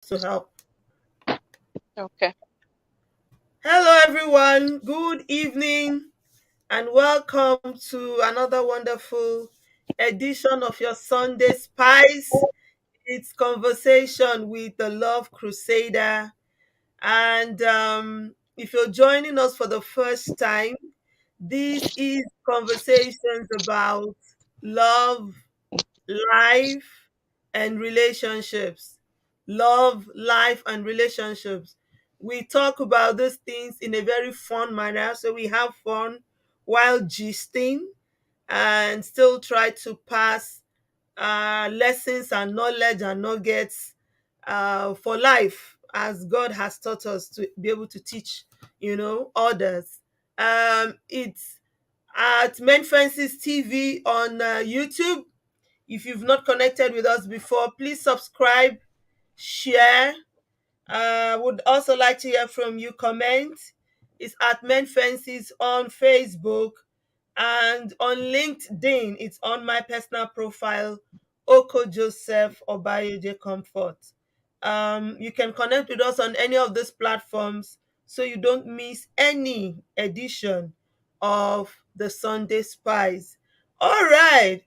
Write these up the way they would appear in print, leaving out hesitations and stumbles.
to help. Okay. Hello, everyone. Good evening, and welcome to another wonderful edition of your Sunday Spice. It's conversation with the Love Crusader. And if you're joining us for the first time, this is conversations about love, life and relationships. Love, life, and relationships. We talk about these things in a very fun manner. So we have fun while gisting and still try to pass lessons and knowledge and nuggets for life as God has taught us to be able to teach, others. It's at Men Fences TV on YouTube. If you've not connected with us before, please subscribe, share. Would also like to hear from you. Comment. It's at Men Fences on Facebook and on LinkedIn. It's on my personal profile, Oko Joseph Obayeje Comfort. You can connect with us on any of these platforms so you don't miss any edition of the Sunday Spies. All right.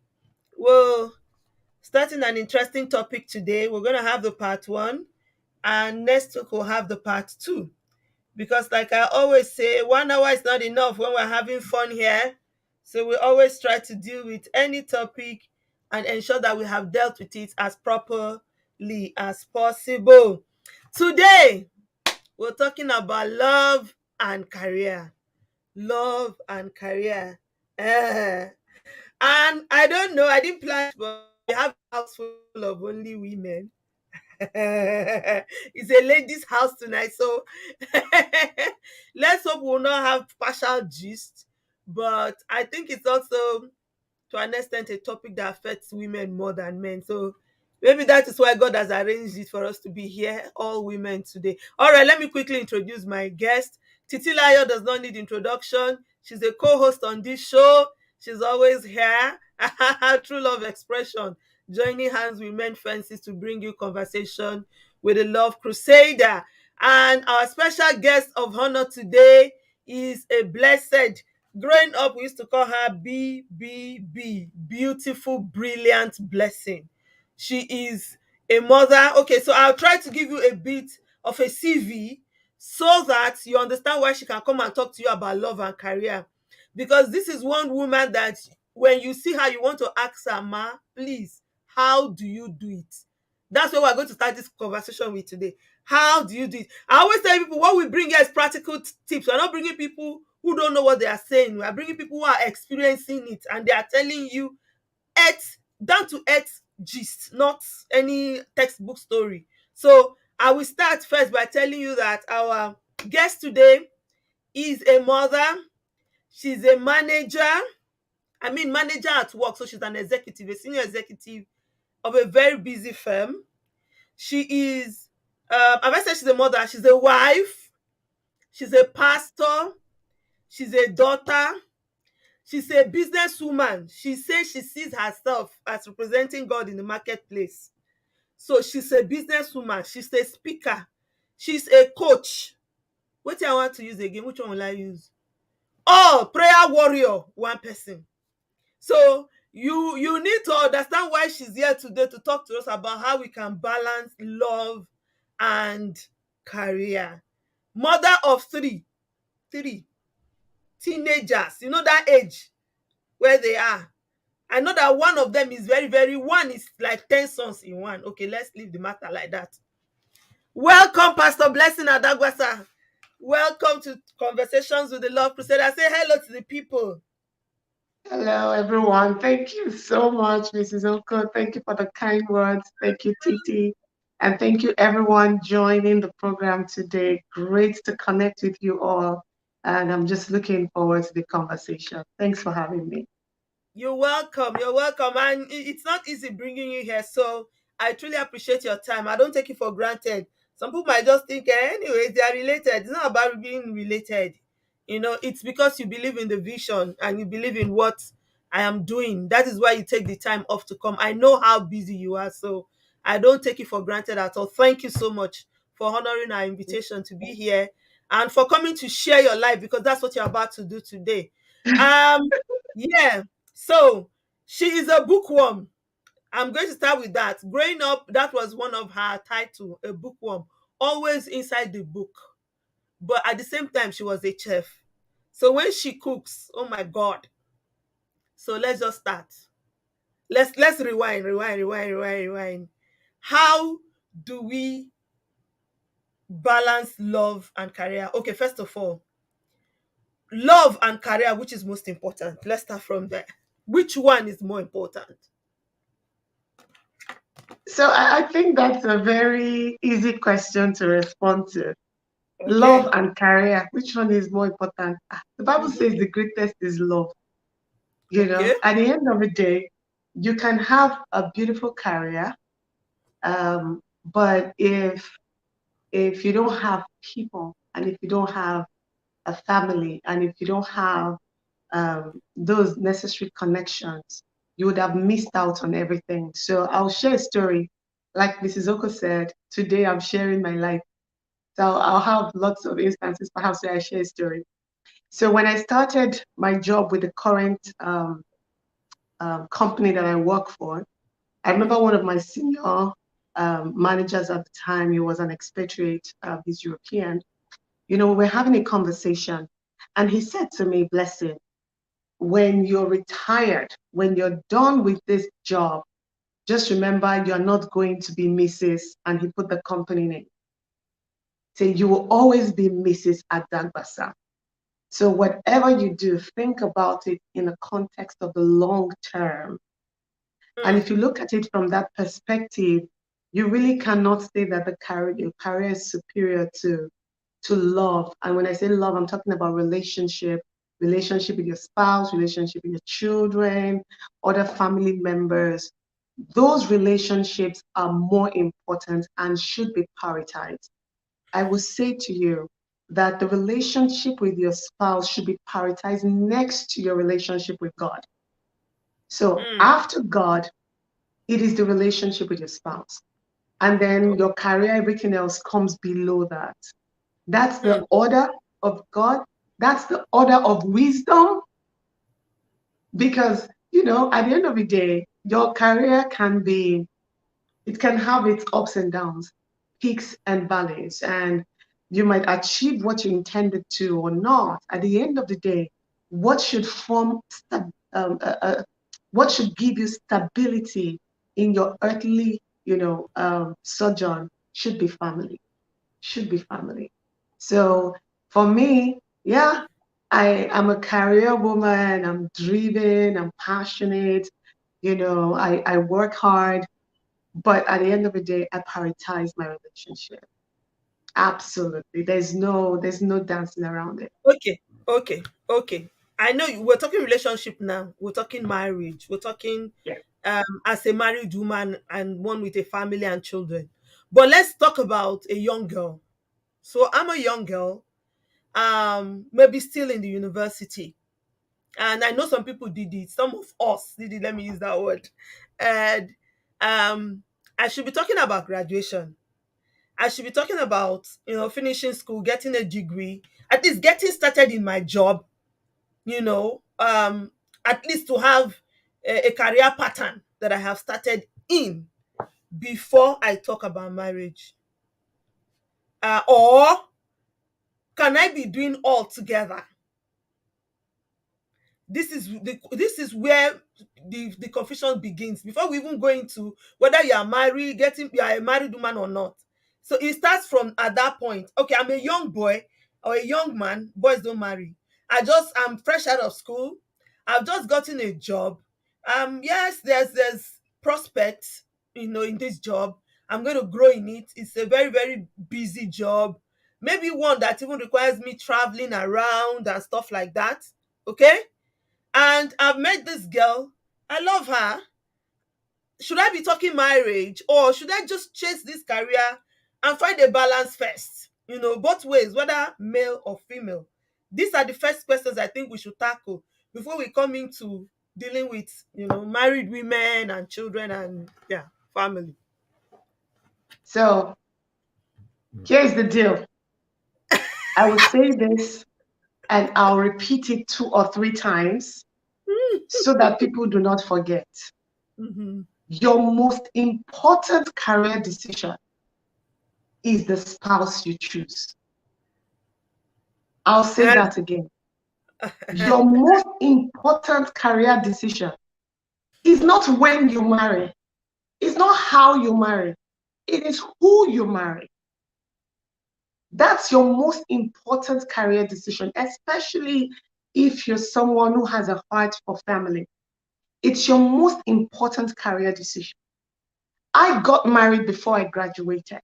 Well, starting an interesting topic today. We're going to have the part one, and next week we'll have the part two. Because, like I always say, 1 hour is not enough when we're having fun here. So, we always try to deal with any topic and ensure that we have dealt with it as properly as possible. Today, we're talking about love and career. Love and career. Eh. And I don't know, I didn't plan, but we have a house full of only women. It's a ladies' house tonight, so let's hope we'll not have partial gist. But I think it's also, to an extent, a topic that affects women more than men. So maybe that is why God has arranged it for us to be here, all women today. All right, let me quickly introduce my guest. Titilayo does not need introduction. She's a co-host on this show. She's always here. True love expression. Joining hands with Men Fences to bring you conversation with the Love Crusader. And our special guest of honor today is a blessed. Growing up, we used to call her BBB, beautiful, brilliant blessing. She is a mother. Okay, so I'll try to give you a bit of a CV so that you understand why she can come and talk to you about love and career. Because this is one woman that when you see her, you want to ask her, Ma, please, how do you do it? That's what we're going to start this conversation with today. How do you do it? I always tell people what we bring here is practical tips. We're not bringing people who don't know what they are saying. We are bringing people who are experiencing it and they are telling you earth, down to earth gist, not any textbook story. So I will start first by telling you that our guest today is a mother. She's a manager. I mean, manager at work. So she's an executive, a senior executive of a very busy firm. She is, have I said she's a mother? She's a wife. She's a pastor. She's a daughter. She's a businesswoman. She says she sees herself as representing God in the marketplace. So she's a businesswoman. She's a speaker. She's a coach. What I want to use again? Which one will I use? Oh, prayer warrior, one person. So you need to understand why she's here today to talk to us about how we can balance love and career. Mother of three teenagers. You know that age where they are. I know that one of them is very, very, one is like 10 sons in one. Okay, let's leave the matter like that. Welcome, Pastor Blessing Adagwasa. Welcome to Conversations with the Love Crusader. Say hello to the people. Hello, everyone. Thank you so much, Mrs. Oko. Thank you for the kind words. Thank you, Titi. And thank you, everyone, joining the program today. Great to connect with you all. And I'm just looking forward to the conversation. Thanks for having me. You're welcome. You're welcome. And it's not easy bringing you here. So I truly appreciate your time. I don't take it for granted. Some people might just think, anyways, they are related. It's not about being related. It's because you believe in the vision and you believe in what I am doing. That is why you take the time off to come. I know how busy you are. So I don't take it for granted at all. Thank you so much for honoring our invitation to be here and for coming to share your life, because that's what you're about to do today. Um, yeah. So she is a bookworm. I'm going to start with that. Growing up, that was one of her title, a bookworm, always inside the book. But at the same time, she was a chef. So when she cooks, oh my God. So let's just start. Let's rewind. How do we balance love and career? Okay, first of all, love and career, which is most important? Let's start from there. Which one is more important? So I think that's a very easy question to respond to. Love Okay. and career, which one is more important? The Bible says Mhm. the greatest is love. Okay. At the end of the day, you can have a beautiful career, but if you don't have people, and if you don't have a family, and if you don't have those necessary connections, you would have missed out on everything. So I'll share a story. Like Mrs. Oko said, today I'm sharing my life. So I'll have lots of instances perhaps where I share a story. So when I started my job with the current company that I work for, I remember one of my senior managers at the time. He was an expatriate, he's European. We're having a conversation, and he said to me, Blessing, when you're retired, when you're done with this job, just remember you're not going to be Mrs. And he put the company name. Say you will always be Mrs. Adagbasa. So whatever you do, think about it in the context of the long term. And Mm, if you look at it from that perspective, you really cannot say that your career is superior to love. And when I say love, I'm talking about relationship with your spouse, relationship with your children, other family members. Those relationships are more important and should be prioritized. I will say to you that the relationship with your spouse should be prioritized next to your relationship with God. So mm, after God, it is the relationship with your spouse. And then your career, everything else comes below that. That's mm, the order of God. That's the order of wisdom. Because, at the end of the day, your career it can have its ups and downs, peaks and valleys, and you might achieve what you intended to or not. At the end of the day, what should form, what should give you stability in your earthly, sojourn should be family, should be family. So for me, yeah, I am a career woman. I'm driven. I'm passionate. I work hard, but at the end of the day, I prioritize my relationship. Absolutely. There's no dancing around it. okay. Okay. I know we're talking relationship now. We're talking marriage. We're talking Yeah. as a married woman and one with a family and children. But let's talk about a young girl. So I'm a young girl, maybe still in the university. And I know some people did it. Some of us did it. Let me use that word. And um, I should be talking about graduation. I should be talking about, finishing school, getting a degree, at least getting started in my job, you know, at least to have a career pattern that I have started in before I talk about marriage. Or can I be doing all together? This is where the confusion begins before we even go into whether you are a married woman or not. So it starts from at that point. Okay, I'm a young boy or a young man. Boys don't marry. I'm fresh out of school. I've just gotten a job. Yes, there's prospects, in this job. I'm going to grow in it. It's a very, very busy job, maybe one that even requires me traveling around and stuff like that. Okay, and I've met this girl. I love her. Should I be talking marriage, or should I just chase this career and find a balance first? Both ways, whether male or female. These are the first questions I think we should tackle before we come into dealing with, married women and children and, yeah, family. So here's the deal. I will say this and I'll repeat it 2 or 3 times so that people do not forget. Mm-hmm. Your most important career decision is the spouse you choose. I'll say that again. Your most important career decision is not when you marry, it's not how you marry, it is who you marry. That's your most important career decision, especially if you're someone who has a heart for family. It's your most important career decision. I got married before I graduated,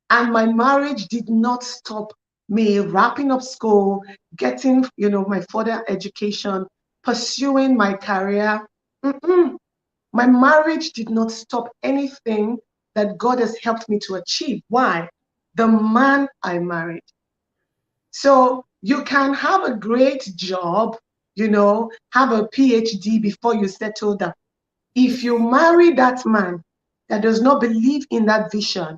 and my marriage did not stop me wrapping up school, getting, my further education, pursuing my career. Mm-mm. My marriage did not stop anything that God has helped me to achieve. Why? The man I married. So you can have a great job, have a PhD before you settle down. If you marry that man that does not believe in that vision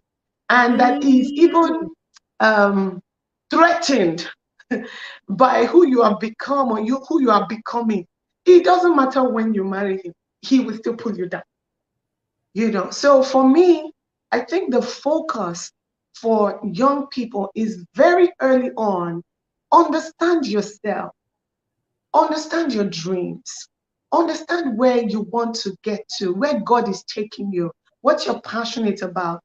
and that is Mm. even um, threatened by who you have become or who you are becoming, it doesn't matter when you marry him, he will still pull you down. So for me, I think the focus for young people is very early on. Understand yourself, understand your dreams, understand where you want to get to, where God is taking you, what you're passionate about,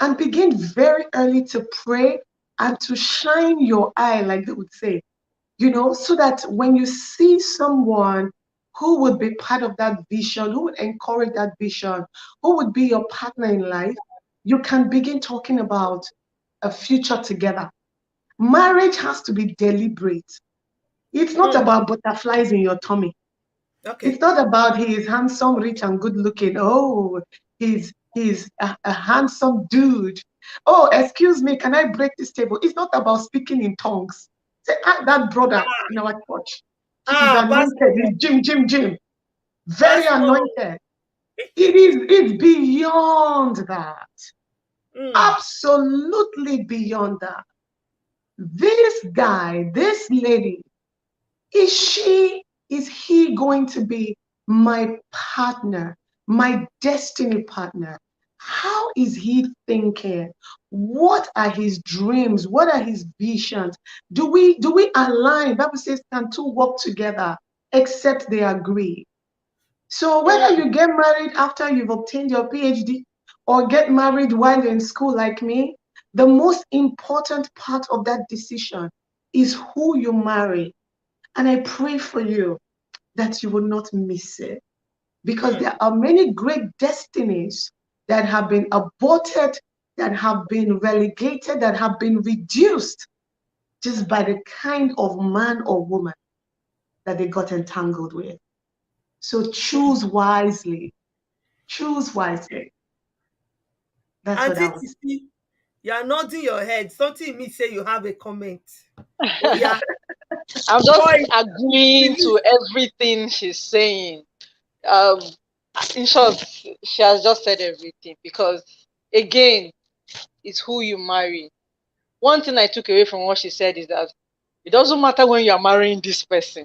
and begin very early to pray and to shine your eye, like they would say, so that when you see someone who would be part of that vision, who would encourage that vision, who would be your partner in life, you can begin talking about a future together. Marriage has to be deliberate. It's not Mm. about butterflies in your tummy. It's Okay. not about he is handsome, rich, and good looking. Oh, he's a handsome dude. Oh, excuse me, can I break this table? It's not about speaking in tongues. Say, that brother in our church, he is anointed. Pastor, He's Jim, Jim, Jim. Very Pastor. anointed. It's beyond that. Mm. Absolutely beyond that. This guy, this lady, is he going to be my partner, my destiny partner? How is he thinking? What are his dreams? What are his visions? Do we align? Bible says, can two work together except they agree? So whether Mm. you get married after you've obtained your PhD or get married while you're in school like me, the most important part of that decision is who you marry. And I pray for you that you will not miss it, because Mm. there are many great destinies that have been aborted, that have been relegated, that have been reduced just by the kind of man or woman that they got entangled with. So choose wisely. Choose wisely. That's what I Auntie would say. Titi, you are nodding your head. Something in me say you have a comment. Oh yeah. I'm Boy, just agreeing to everything she's saying. Um, in short, she has just said everything because, again, it's who you marry. One thing I took away from what she said is that it doesn't matter when you are marrying this person,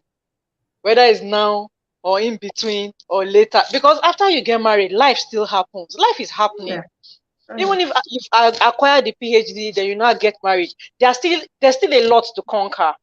whether it's now or in between or later, because after you get married, life still happens. Life is happening. Yeah. Oh, yeah. Even if you've acquired the PhD, then you now get married, there's still a lot to conquer.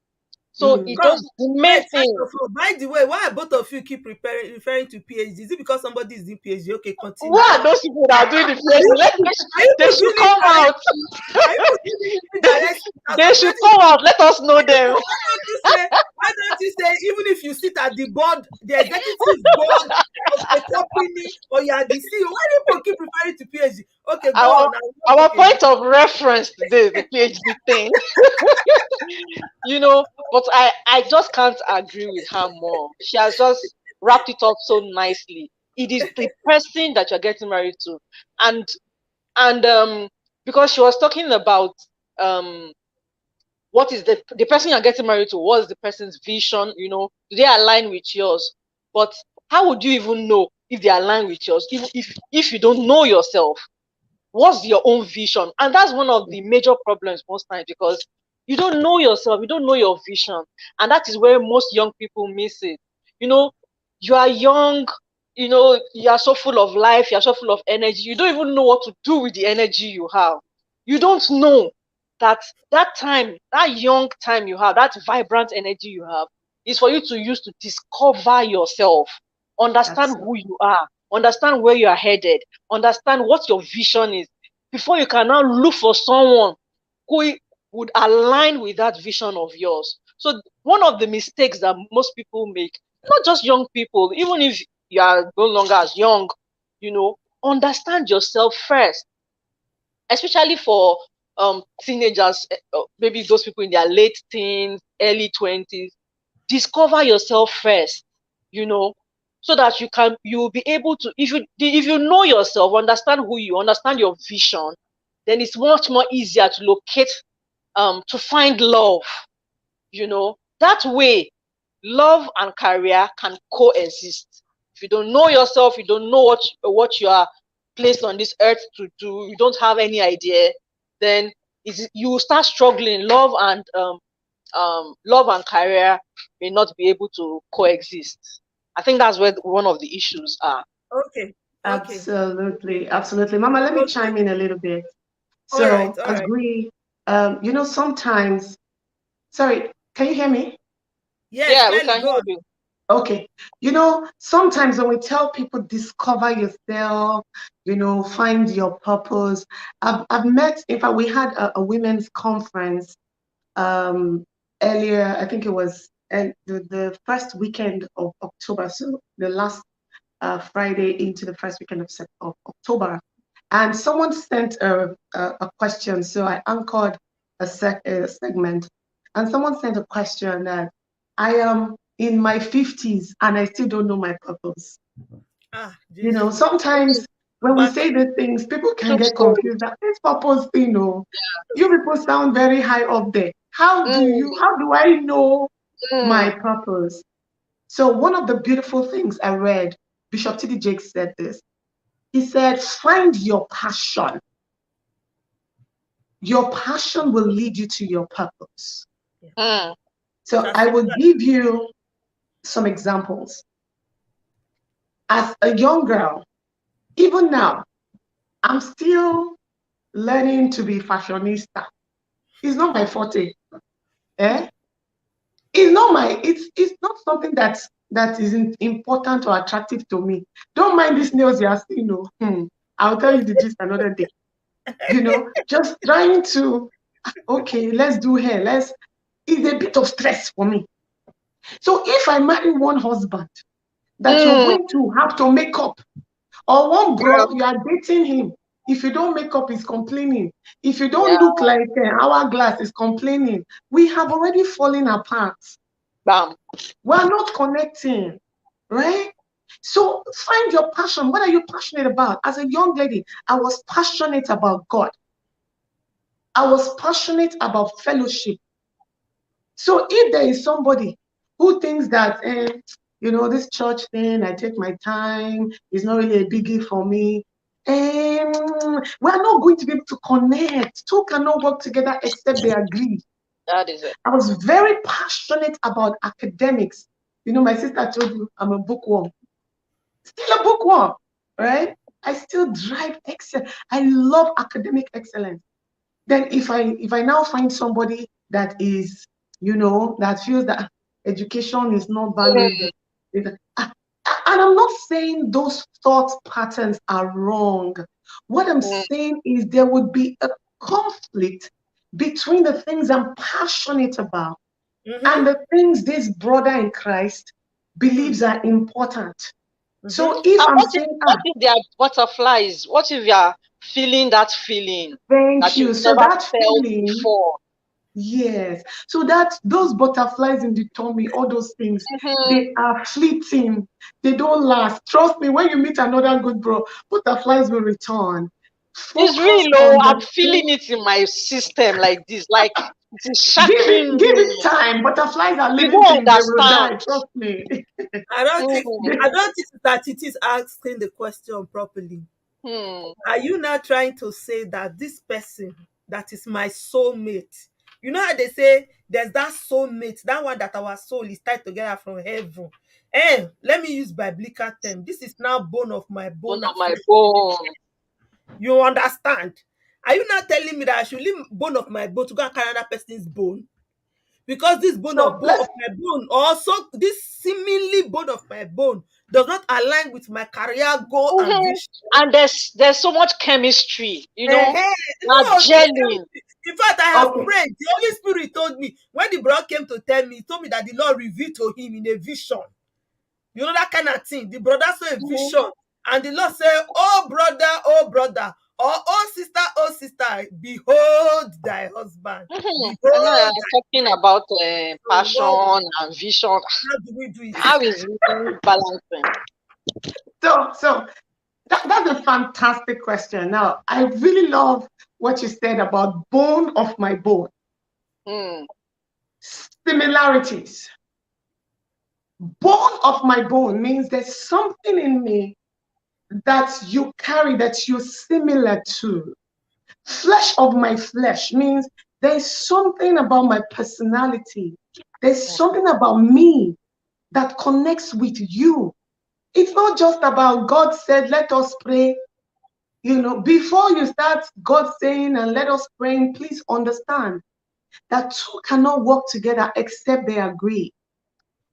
So it Mm. come. does the main Wait, first thing. of all, by the way, why both of you keep referring to PhD? Is it because somebody is doing PhD? Okay, continue. What are those people that are doing the Are you PhD? are you They should doing it come out. directly? Are you doing it They, directly? Because they I'm should getting. come out. Let us know them. Why don't you say even if you sit at the board, the executive board of a company, or you are the CEO, why do people keep referring to PhD? Okay, go Our on. I'm not our talking. point of reference today is the PhD thing. But I just can't agree with her more. She has just wrapped it up so nicely. It is the person that you're getting married to. And and because she was talking about um what is the person you're getting married to, what is the person's vision, do they align with yours? But how would you even know if they align with yours if you don't know yourself? What's your own vision? And that's one of the major problems most times, because you don't know yourself, you don't know your vision. And that is where most young people miss it. You know, you are young, you are so full of life, you're so full of energy. You don't even know what to do with the energy you have. You don't know that that time, that young time you have, that vibrant energy you have, is for you to use to discover yourself, understand who Absolutely. you are, understand where you are headed, understand what your vision is, before you can now look for someone who would align with that vision of yours. So one of the mistakes that most people make, not just young people, even if you are no longer as young, understand yourself first, especially for teenagers, maybe those people in their late teens, early 20s. Discover yourself first, you know so that you will be able to, if you know yourself, understand who you understand your vision, then it's much more easier to locate, to find love. That way, love and career can coexist. If you don't know yourself, you don't know what you are placed on this earth to do, you don't have any idea, then you start struggling. Love and career may not be able to coexist. I think that's where one of the issues are. Okay. Okay. Absolutely, absolutely. Mama, let me Okay. chime in a little bit. All right. So, All right. agree. Sometimes, sorry, can you hear me? Yes, Yeah, we clearly can go hear on. you. Okay. Sometimes when we tell people discover yourself, find your purpose. I've met, in fact, we had a women's conference um, earlier, I think it was the first weekend of October, so the last Friday into the first weekend of October. And someone sent a question, so I anchored a segment, and someone sent a question that I am in my 50s and I still don't know my purpose. Ah, Jesus. Sometimes when we But say these things, people can True get story. confused that this purpose thing, you people sound very high up there. Mm, How do I know my mm, purpose? So one of the beautiful things I read, Bishop T.D. Jakes said this. He said, find your passion. Your passion will lead you to your purpose. yeah, mm, So as I simple will as give you some examples. As a young girl, even now, I'm still learning to be fashionista. It's not my forte. Eh? It's not something that isn't important or attractive to me. Don't mind these nails you are seeing. No. I'll tell you the gist another day. Just trying to, okay, let's do hair. It's a bit of stress for me. So if I marry one husband that you're mm. going to have to make up, or one Yeah, bro, you are dating him. If you don't make up, he's complaining. If you don't yeah, look like an hourglass, he's complaining. We have already fallen apart. bam. We're not connecting, right? So find your passion. What are you passionate about? As a young lady, I was passionate about God. I was passionate about fellowship. So if there is somebody who thinks that, this church thing, I take my time, is not really a biggie for me, we're not going to be able to connect. Two cannot work together except they agree. That is it. I was very passionate about academics. My sister told you I'm a bookworm. Still a bookworm, right? I still drive excellence. I love academic excellence. Then if I now find somebody that is, that feels that education is not valued, Mm, and I'm not saying those thought patterns are wrong. What I'm mm, saying is there would be a conflict between the things I'm passionate about mm-hmm. and the things this brother in Christ Mm, believes are important. So mm-hmm. if and I'm saying, what if they are butterflies? What if you are feeling that feeling thank that you. you've So never that felt feeling, before? yes. So that those butterflies in the tummy, all those things, Hmm. they are fleeting. They don't last. Trust me, when you meet another good bro, butterflies will return. It's Focus real, oh, on the I'm thing. feeling it in my system like this, like it is Give it shackling me. time. Butterflies are You living don't things. They will die. understand. Trust me. I don't think Mm, They- I don't think that it is asking the question properly. Hmm. Are you now trying to say that this person that is my soulmate, you know how they say there's that soulmate, that one that our soul is tied together from heaven? Let me use biblical term. This is now bone of my One bone of and my flesh of my bone. flesh. You understand? Are you not telling me that I should leave bone of my bone to go and carry another person's bone? Because this So bone let's of my bone, also this seemingly bone of my bone, does not align with my career goal and Mhm. vision. And there's so much chemistry, Ehen. not No, this gelling. in fact, I have okay. prayed. The Holy Spirit told me when the brother came to tell me, he told me that the Lord revealed to him in a vision. You know that kind of thing. The brother saw a Mhm. vision, and the Lord said, oh brother, or oh sister, behold thy husband. Mhm. And now Behold I'm thy talking about so passion and vision. how do we do it? How is it balancing? So that's a fantastic question. Now, I really love what you said about bone of my bone. Hmm. Similarities. Bone of my bone means there's something in me that you carry that you're similar to. Flesh of my flesh means there's something about my personality. There's something about me that connects with you. It's not just about God said, let us pray. Before you start God saying and let us pray, please understand that two cannot work together except they agree.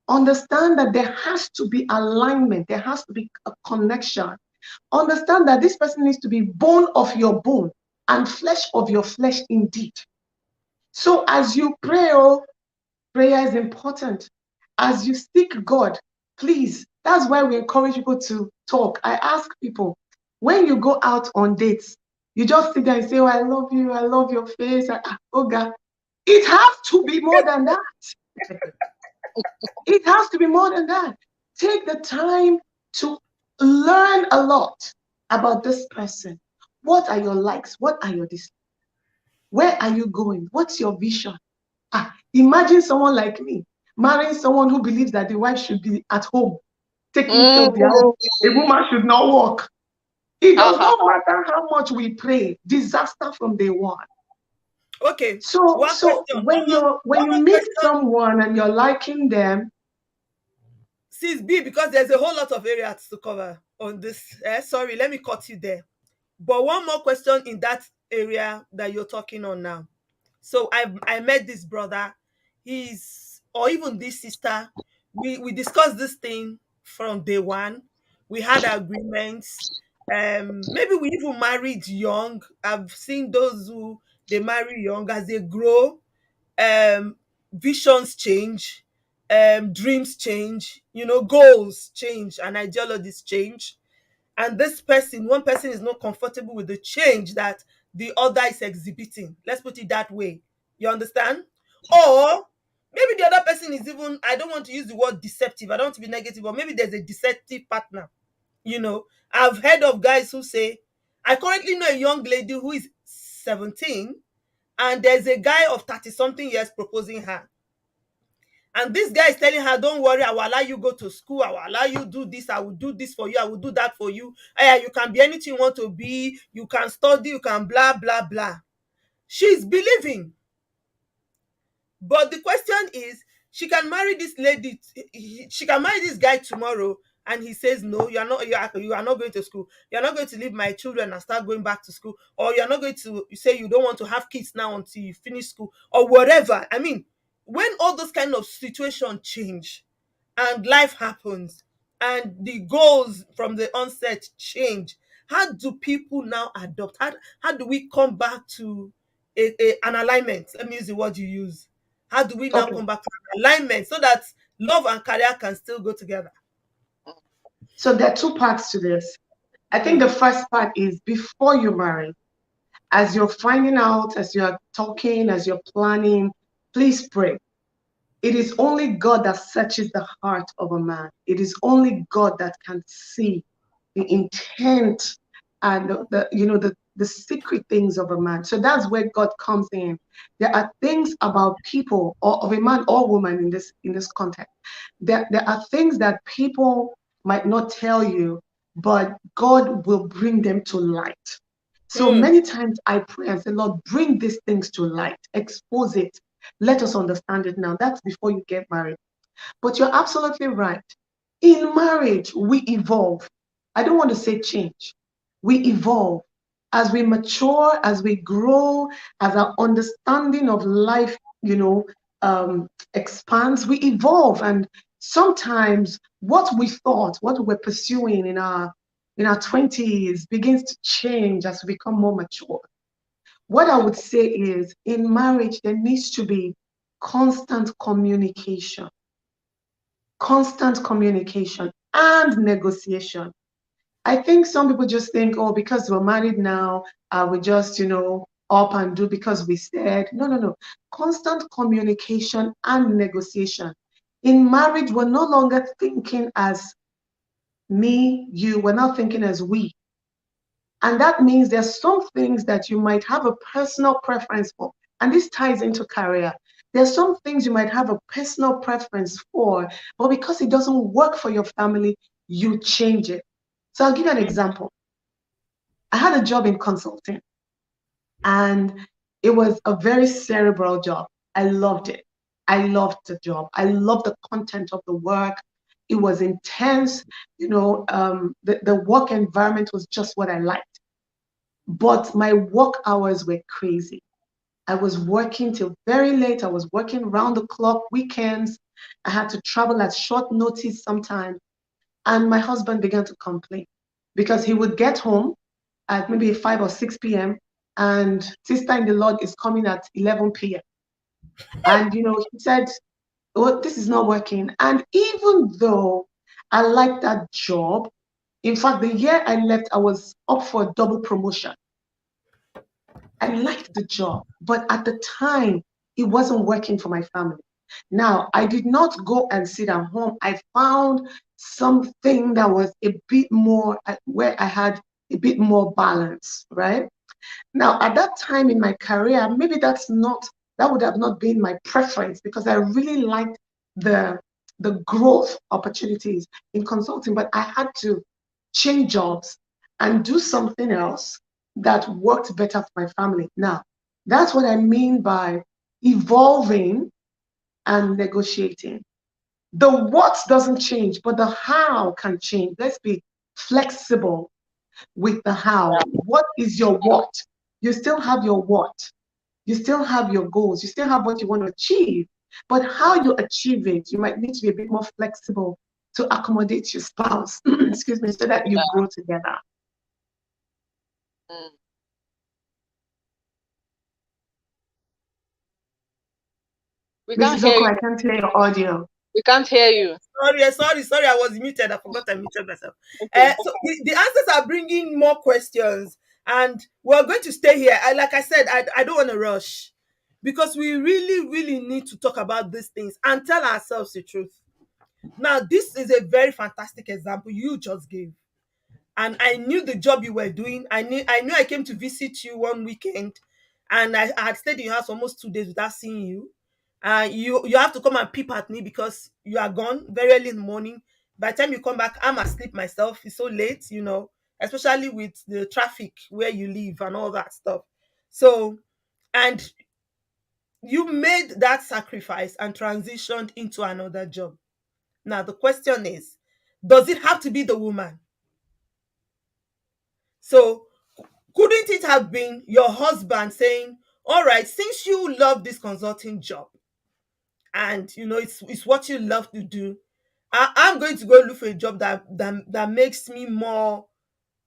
Understand that there has to be alignment, there has to be a connection. Understand that this person needs to be bone of your bone and flesh of your flesh indeed. So as you pray, prayer is important. As you seek God, please, that's why we encourage people to talk. I ask people, when you go out on dates, you just sit there and say, oh, I love you, I love your face. Oh, God. It has to be more than that. It has to be more than that. Take the time to learn a lot about this person. What are your likes? What are your dislikes? Where are you going? What's your vision? Imagine someone like me marrying someone who believes that the wife should be at home taking care of the house. Mhm. A woman should not work. It Ha does ha not ha. matter how much we pray, disaster from day one. Okay, one So question. when One you more meet question. someone and you're liking them, Sis B, because there's a whole lot of areas to cover on this. Sorry, let me cut you there. But one more question in that area that you're talking on now. So I met this brother, he's or even this sister. We discussed this thing from day one. We had agreements. Maybe we even married young. I've seen those who they marry young as they grow. Visions change, dreams change, goals change, and ideologies change. And this person, one person is not comfortable with the change that the other is exhibiting. Let's put it that way. You understand? Or maybe the other person is even, I don't want to use the word deceptive, I don't want to be negative, but maybe there's a deceptive partner. I've heard of guys who say, I currently know a young lady who is 17, and there's a guy of 30 something years proposing her. And this guy is telling her, don't worry, I will allow you go to school, I will allow you do this, I will do this for you, I will do that for you. You can be anything you want to be, you can study, you can blah blah blah. She's believing. But the question is, she can marry this lady, she can marry this guy tomorrow, and he says, no, you are not going to school. You're not going to leave my children and start going back to school. Or you're not going to, you say you don't want to have kids now until you finish school, or whatever. I mean, when all those kind of situations change and life happens and the goals from the onset change, how do people now adopt? How do we come back to an alignment? Let me use the word you use. How do we now okay. come back to an alignment so that love and career can still go together? So there are two parts to this. I think the Mm. first part is before you marry, as you're finding out, as you're talking, as you're planning, please pray. It is only God that searches the heart of a man. It is only God that can see the intent and the secret things of a man. So that's where God comes in. There are things about people or of a man or woman in this context. There are things that people might not tell you but God will bring them to light. So Hmm. many times I pray and say, Lord, bring these things to light, expose it. Let us understand it now. That's before you get married. But you're absolutely right. In marriage, we evolve. I don't want to say change. We evolve. As we mature, as we grow, as our understanding of life, expands, we evolve. And sometimes what we thought, what we were pursuing in our 20s begins to change as we become more mature. What I would say is in marriage, there needs to be constant communication, constant communication and negotiation. I think some people just think, oh, because we're married now, we just, up and do because we said. No, no, no. Constant communication and negotiation. In marriage, we're no longer thinking as me, you, we're not thinking as we. And that means there's some things that you might have a personal preference for. And this ties into career. There's some things you might have a personal preference for, but because it doesn't work for your family, you change it. So I'll give you an example. I had a job in consulting, and it was a very cerebral job. I loved it. I loved the job. I loved the content of the work. It was intense. The work environment was just what I liked. But my work hours were crazy. I was working till very late. I was working round the clock, weekends. I had to travel at short notice sometimes. And my husband began to complain because he would get home at maybe 5 or 6 p.m. and Sister in the Lord is coming at 11 p.m. And, he said, oh, this is not working. And even though I liked that job, in fact, the year I left, I was up for a double promotion. I liked the job, but at the time, it wasn't working for my family. Now, I did not go and sit at home. I found something that was a bit more, where I had a bit more balance, right? Now, at that time in my career, maybe that would have not been my preference because I really liked the the growth opportunities in consulting, but I had to change jobs and do something else that worked better for my family. Now, that's what I mean by evolving and negotiating. The what doesn't change, but the how can change. Let's be flexible with the how. What is your what? You still have your what. You still have your goals. You still have what you want to achieve. But how you achieve it, you might need to be a bit more flexible to accommodate your spouse, excuse me, so that you Yeah. grow together. Mm. We can't Mrs. hear Oko, you. I can't hear your audio. We can't hear you. Sorry, I was muted. I forgot I muted myself. Okay. So the answers are bringing more questions, and we're going to stay here. Like I said, I don't want to rush because we really, really need to talk about these things and tell ourselves the truth. Now, this is a very fantastic example you just gave, and I knew the job you were doing. I knew I came to visit you one weekend, and I had stayed in your house almost 2 days without seeing you. You have to come and peep at me because you are gone very early in the morning. By the time you come back, I'm asleep myself. It's so late, especially with the traffic where you live and all that stuff. So, and you made that sacrifice and transitioned into another job. Now the question is, does it have to be the woman? So couldn't it have been your husband saying, all right, since you love this consulting job and it's what you love to do, I'm going to go look for a job that makes me more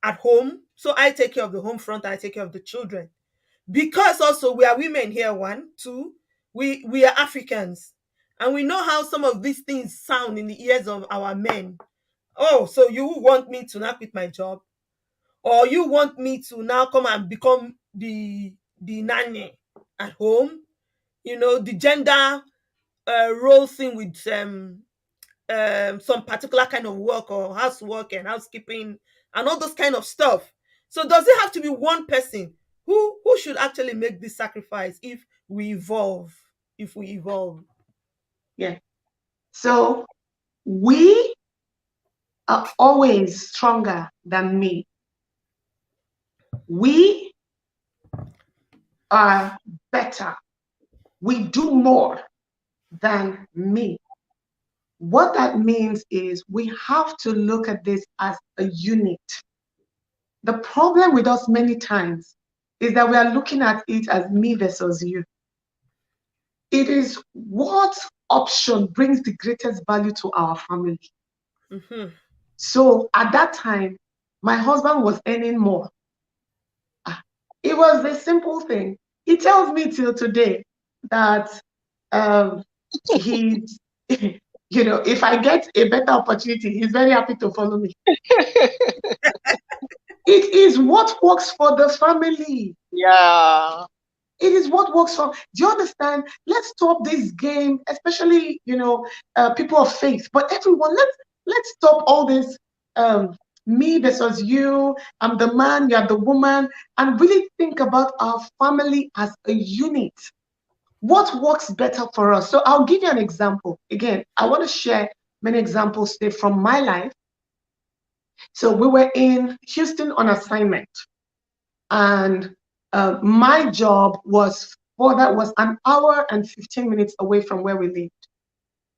at home. So I take care of the home front, I take care of the children. Because also we are women here, one, two, we are Africans. And we know how some of these things sound in the ears of our men. Oh, so you want me to not quit my job? Or you want me to now come and become the nanny at home? The gender role thing with some particular kind of work or housework and housekeeping and all those kind of stuff. So does it have to be one person who should actually make this sacrifice if we evolve? If we evolve. Yeah. So we are always stronger than me. We are better. We do more than me. What that means is we have to look at this as a unit. The problem with us many times is that we are looking at it as me versus you. It is what option brings the greatest value to our family. Mm-hmm. So at that time, my husband was earning more. Ah, it was a simple thing. He tells me till today that um, he's, if I get a better opportunity, he's very happy to follow me. It is what works for the family. Yeah. It is what works for. Do you understand? Let's stop this game, especially people of faith. But everyone, let's stop all this me versus you. I'm the man, you're the woman, and really think about our family as a unit. What works better for us? So I'll give you an example. Again, I want to share many examples today from my life. So we were in Houston on assignment, and my job was an hour and 15 minutes away from where we lived.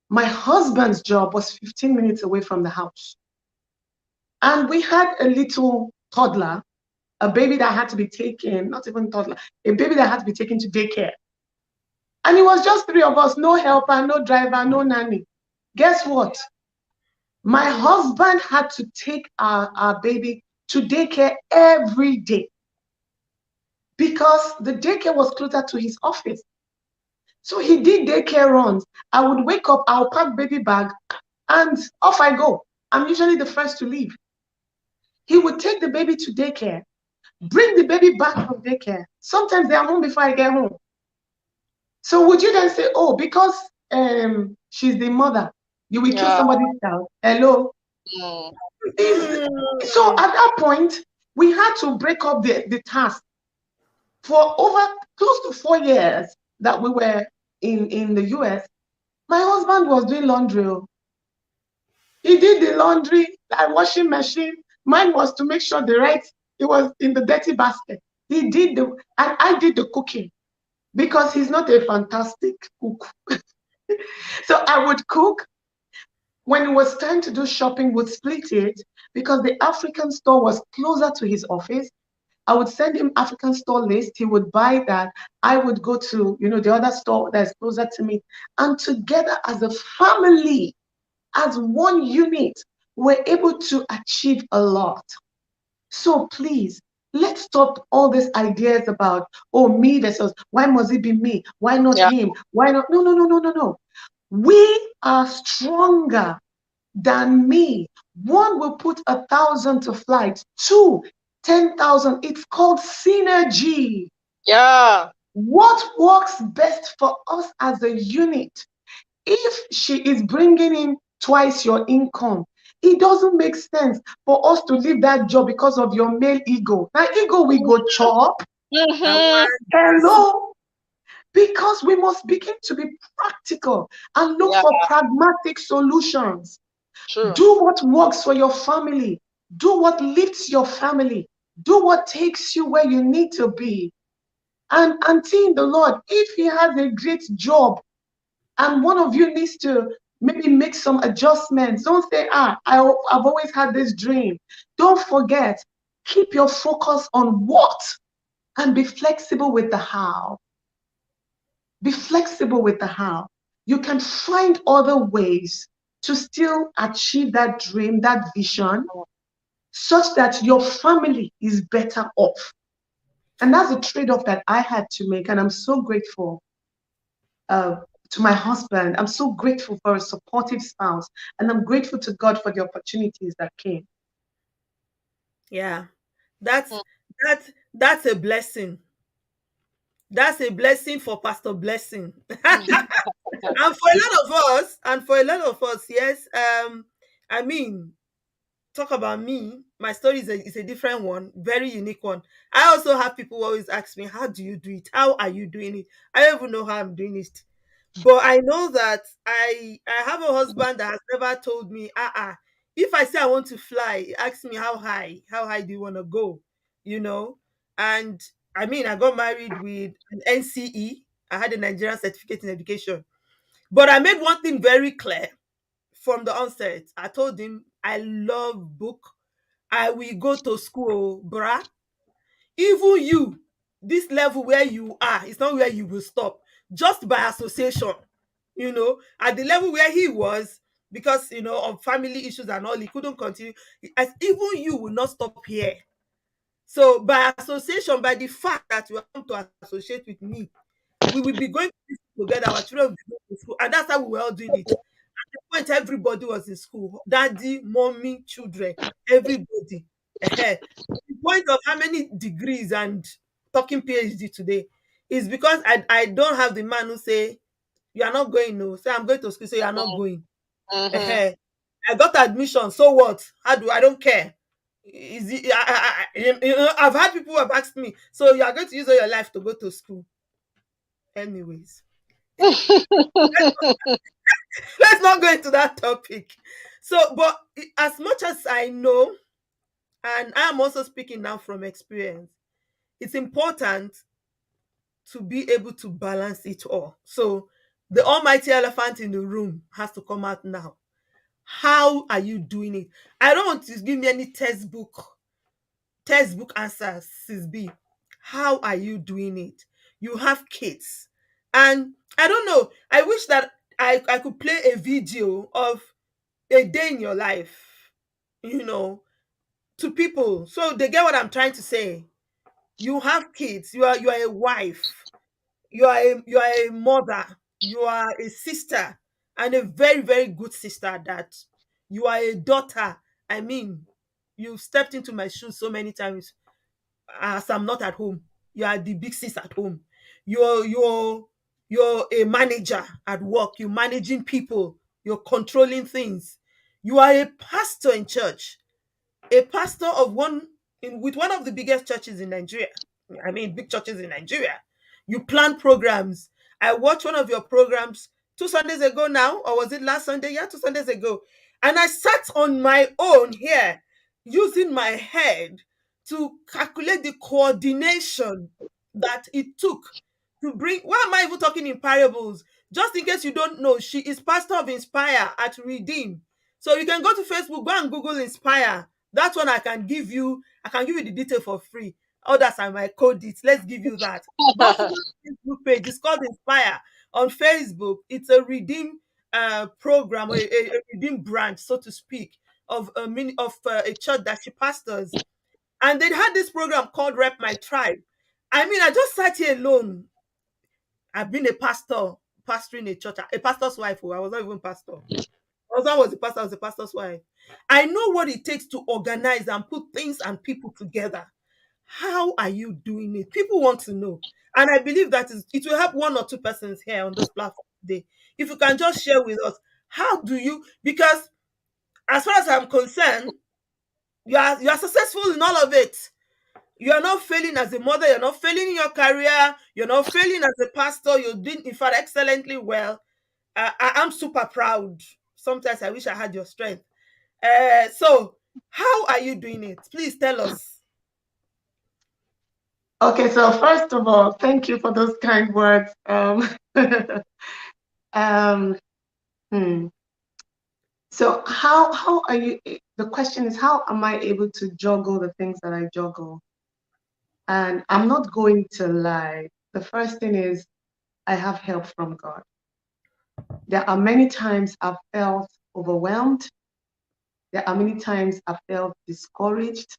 My husband's job was 15 minutes away from the house. And we had a little toddler, a baby that had to be taken, not even toddler, a baby that had to be taken to daycare. And it was just three of us, no helper, no driver, no nanny. Guess what? My husband had to take our baby to daycare every day because the daycare was closer to his office. So he did daycare runs. I would wake up, I'll pack baby bag, and off I go. I'm usually the first to leave. He would take the baby to daycare, bring the baby back from daycare. Sometimes they are home before I get home. So would you then say, oh, because she's the mother, you will kill Yeah. somebody's child? Hello? Mm. So at that point, we had to break up the task. For over close to 4 years that we were in the US, my husband was doing laundry. Oh. He did the laundry, like washing machine. Mine was to make sure it was in the dirty basket. He did and I did the cooking because he's not a fantastic cook. So I would cook. When it was time to do shopping, would split it because the African store was closer to his office. I would send him African store list. He would buy that. I would go to, the other store that's closer to me. And together as a family, as one unit, we're able to achieve a lot. So please, let's stop all these ideas about, oh, me versus why must it be me? Why not Yeah. him? Why not? No, no, no, no, no, no. We are stronger than me. One will put 1,000 to flight. Two, 10,000. It's called synergy. Yeah. What works best for us as a unit? If she is bringing in twice your income, it doesn't make sense for us to leave that job because of your male ego. Now, ego, we go chop. That Mm-hmm. one is Hello? Because we must begin to be practical and look Yeah. for pragmatic solutions. True. Do what works for your family. Do what lifts your family. Do what takes you where you need to be. And in the Lord, if he has a great job and one of you needs to maybe make some adjustments, don't say, I've always had this dream. Don't forget, keep your focus on what and be flexible with the how. Be flexible with the how. You can find other ways to still achieve that dream, that vision, such that your family is better off. And that's a trade-off that I had to make. And I'm so grateful uh, to my husband. I'm so grateful for a supportive spouse. And I'm grateful to God for the opportunities that came. yeah. That's that's a blessing. That's a blessing for Pastor Blessing. And for a lot of us, yes, I mean, talk about me. My story is a different one, very unique one. I also have people who always ask me, how do you do it? How are you doing it? I don't even know how I'm doing it. But I know that I have a husband that has never told me, If I say I want to fly, he asks me how high do you want to go, you know? And I mean, I got married with an NCE. I had a Nigerian certificate in education. But I made one thing very clear from the onset. I told him I love book. I will go to school, bruh. Even you, this level where you are, it's not where you will stop. Just by association, at the level where he was, because of family issues and all, he couldn't continue. As even you will not stop here. So by association, by the fact that you want to associate with me, we will be going to school together. Our children will be going to school, and that's how we were all doing it. At the point, everybody was in school. Daddy, mommy, children, everybody. The point of how many degrees and talking PhD today is because I don't have the man who say you are not going. No, say I'm going to school. Say you are not going. Mm-hmm. I got admission. So what? How do I don't care. Is it, I've had people who have asked me, so you are going to use all your life to go to school. Anyways, let's not go into that topic. So, but as much as I know, and I'm also speaking now from experience, it's important to be able to balance it all. So, the almighty elephant in the room has to come out now. How are you doing it? I don't want to give me any textbook answers, sis B. How are you doing it? You have kids. And I don't know. I wish that I could play a video of a day in your life, you know, to people. So they get what I'm trying to say. You have kids, you are a wife, you are a mother, you are a sister, and a very, very good sister at that. You are a daughter. I mean, you've stepped into my shoes so many times as I'm not at home. You are the big sis at home. You're a manager at work. You're managing people. You're controlling things. You are a pastor in church, a pastor of with one of the biggest churches in Nigeria. I mean, big churches in Nigeria. You plan programs. I watched one of your programs 2 Sundays ago now, or was it last Sunday? Yeah, 2 Sundays ago. And I sat on my own here using my head to calculate the coordination that it took to bring. Why am I even talking in parables? Just in case you don't know, she is pastor of Inspire at Redeem. So you can go to Facebook, go and Google Inspire. That's one I can give you. I can give you the detail for free. Others I might code it. Let's give you that. Go follow the Facebook page. It's called Inspire on Facebook. It's a Redeem program, or a Redeem branch, so to speak, of a church that she pastors. And they had this program called Rep My Tribe. I mean, I just sat here alone. I've been a pastor, pastoring a church, a pastor's wife. Oh, I was not even pastor. My husband was a pastor, I was a pastor's wife. I know what it takes to organize and put things and people together. How are you doing it? People want to know. And I believe it will help one or two persons here on this platform today. If you can just share with us, how do you, because as far as I'm concerned, you are successful in all of it. You are not failing as a mother, you're not failing in your career, you're not failing as a pastor, you're doing in fact excellently well. I'm super proud. Sometimes I wish I had your strength. So how are you doing it? Please tell us. Okay, so first of all, thank you for those kind words. Um, hmm. So how are you? The question is, how am I able to juggle the things that I juggle? And I'm not going to lie. The first thing is I have help from God. There are many times I've felt overwhelmed. There are many times I felt discouraged.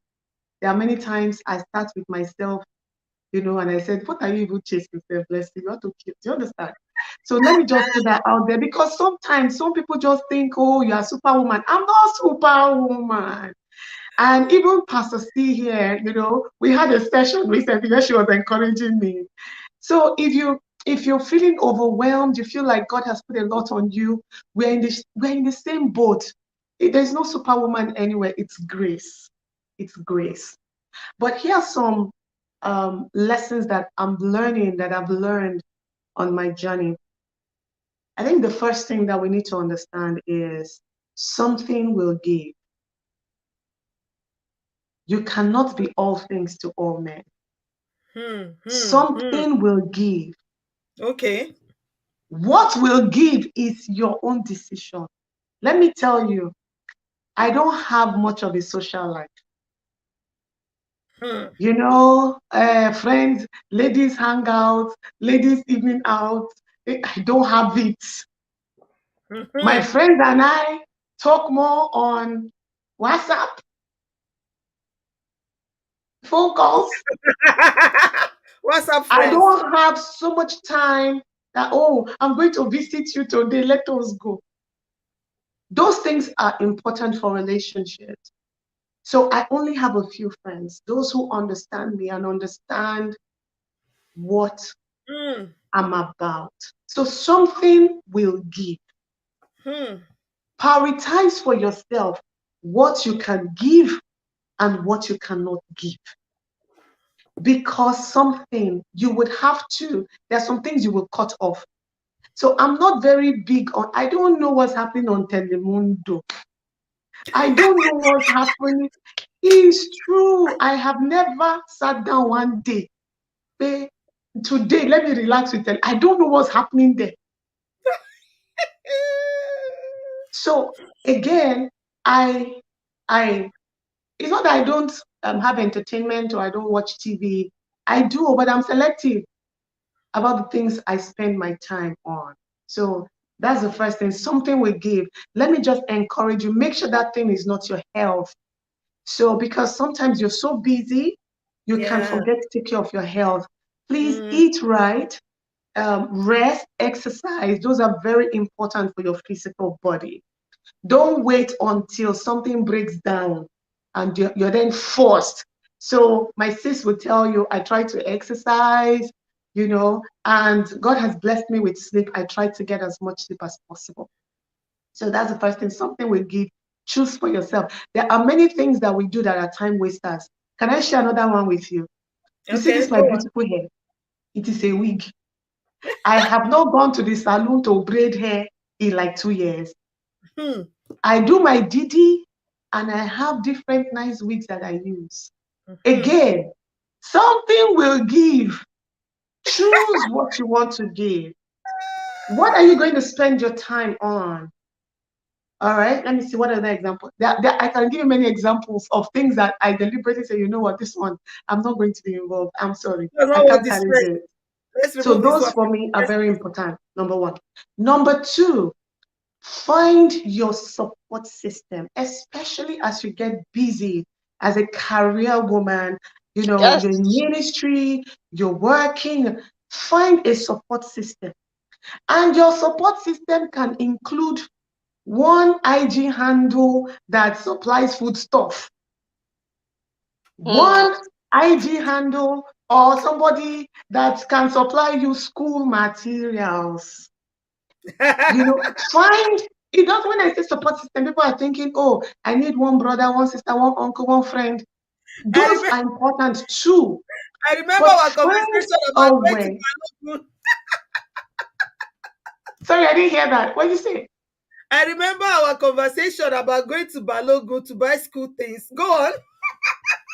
There are many times I start with myself, and I said, what are you even chasing selflessly? You want to kill. Do you understand? So let me just put that out there because sometimes some people just think, oh, you're a superwoman. I'm not superwoman. And even Pastor C here, we had a session recently where she was encouraging me. So if you're feeling overwhelmed, you feel like God has put a lot on you, we're in the same boat. There's no superwoman anywhere. It's grace. It's grace. But here are some lessons that I'm learning, that I've learned on my journey. I think the first thing that we need to understand is something will give. You cannot be all things to all men. Hmm. Hmm. Hmm. Something will give. Okay. What will give is your own decision. Let me tell you, I don't have much of a social life. Hmm. Friends, ladies hangouts, ladies evening out. I don't have it. My Hmm. friends and I talk more on WhatsApp, phone calls. What's up, I friends? don't have so much time that, oh, I'm going to visit you today. Let us go. Those things are important for relationships. So I only have a few friends, those who understand me and understand what Hmm. I'm about. So something will give. Hmm. Prioritize for yourself what you can give and what you cannot give. Because something you would have to, there are some things you will cut off. So I'm not very big on, I don't know what's happening on Telemundo. I don't know what's happening. It's true. I have never sat down one day. Say, today, let me relax with them. I don't know what's happening there. So again, I I it's not that I don't have entertainment or I don't watch TV. I do, but I'm selective about the things I spend my time on. So that's the first thing. Something will give. Let me just encourage you. Make sure that thing is not your health. So because sometimes you're so busy, you can Yeah. forget to take care of your health. Please Hmm. eat right, rest, exercise. Those are very important for your physical body. Don't wait until something breaks down and you're then forced. So my sis would tell you, I try to exercise, and God has blessed me with sleep. I try to get as much sleep as possible. So that's the first thing. Something we give. Choose for yourself. There are many things that we do that are time wasters. Can I share another one with you? You see Okay, this, go my on. beautiful hair? It is a wig. I have not gone to the salon to braid hair in like 2 years. Hmm. I do my Didi and I have different nice wigs that I use. Hmm. Again, something will give. Choose what you want to give. What are you going to spend your time on? All right, let me see what other example. I can give you many examples of things that I deliberately say, you know what, this one, I'm not going to be involved. I'm sorry. That's I not what can't this carry friend. this. Let's So remove this those one for from me are the very list. important. Number one. Number two, find your support system, especially as you get busy as a career woman. Yes. You're in ministry, you're working. Find a support system. And your support system can include one IG handle that supplies foodstuff, Hmm. one IG handle or somebody that can supply you school materials. Find it does when I say support system, people are thinking, oh, I need one brother, one sister, one uncle, one friend. I Those remember. are important too. I remember But our find conversation a about going to way. Balogun. Sorry, I didn't hear that. What did you say? I remember our conversation about going to Balogun to buy school things. Go on.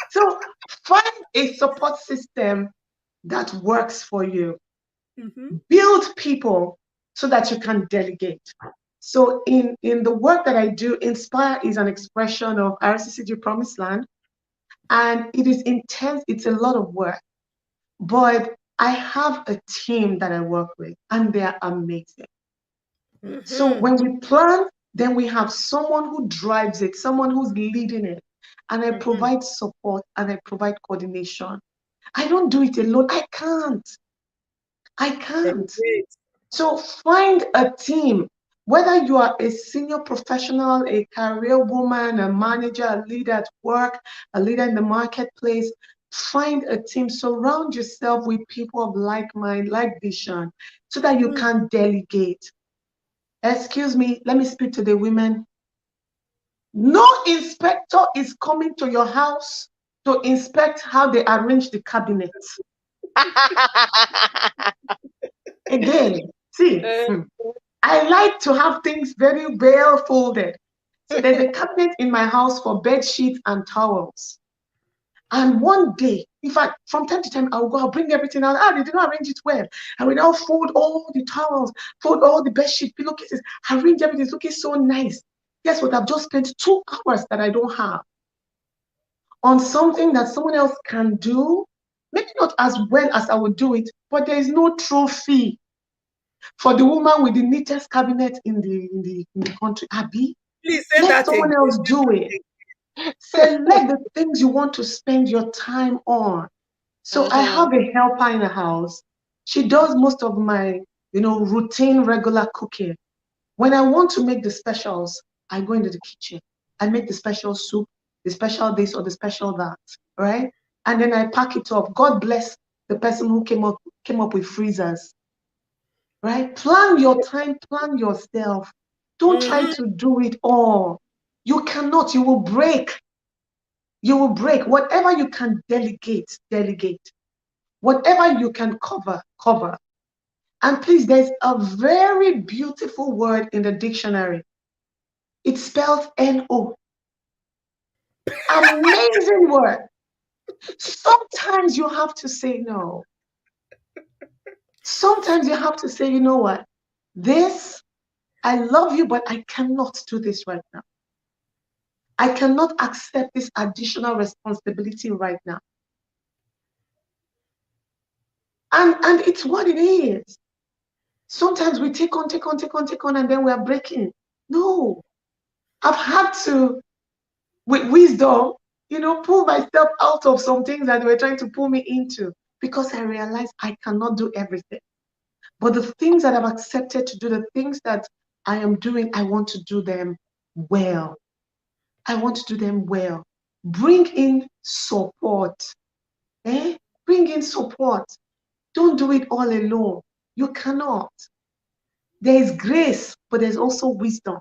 So find a support system that works for you. Mm-hmm. Build people so that you can delegate. So in the work that I do, Inspire is an expression of RCCG Promised Land, and it is intense. It's a lot of work, but I have a team that I work with, and they're amazing. So Mm-hmm. when we plan, then we have someone who drives it, someone who's leading it, and I Mm-hmm. provide support and I provide coordination. I don't do it alone. I can't. I can't. Delegate. So find a team, whether you are a senior professional, a career woman, a manager, a leader at work, a leader in the marketplace. Find a team, surround yourself with people of like mind, like vision, so that you Hmm. can delegate. Excuse me, let me speak to the women. No inspector is coming to your house to inspect how they arrange the cabinet. Again, see, Uh, I like to have things very well folded. So there's a cabinet in my house for bed sheets and towels. And one day, in fact, from time to time, I'll go, I'll bring everything out. Ah, they did not arrange it well. I will now fold all the towels, fold all the bed sheet, pillowcases, arrange everything. It's looking so nice. Guess what? I've just spent 2 hours that I don't have on something that someone else can do. Maybe not as well as I would do it, but there is no trophy for the woman with the neatest cabinet in the country. Abby, Please say let that someone again. else do it. Select the things you want to spend your time on. So I Mm-hmm. have a helper in the house. She does most of my, routine regular cooking. When I want to make the specials, I go into the kitchen. I make the special soup, the special this or the special that, right? And then I pack it up. God bless the person who came up with freezers, right? Plan your time, plan yourself. Don't try Mm-hmm. to do it all. You cannot, you will break. You will break. Whatever you can delegate, delegate. Whatever you can cover, cover. And please, there's a very beautiful word in the dictionary. It's spelled N-O. Amazing word. Sometimes you have to say no. Sometimes you have to say, you know what? This, I love you, but I cannot do this right now. I cannot accept this additional responsibility right now. And it's what it is. Sometimes we take on, take on, take on, take on, and then we are breaking. No, I've had to, with wisdom, pull myself out of some things that they were trying to pull me into because I realized I cannot do everything. But the things that I've accepted to do, the things that I am doing, I want to do them well. I want to do them well. Bring in support. Eh? Bring in support. Don't do it all alone. You cannot. There is grace, but there's also wisdom.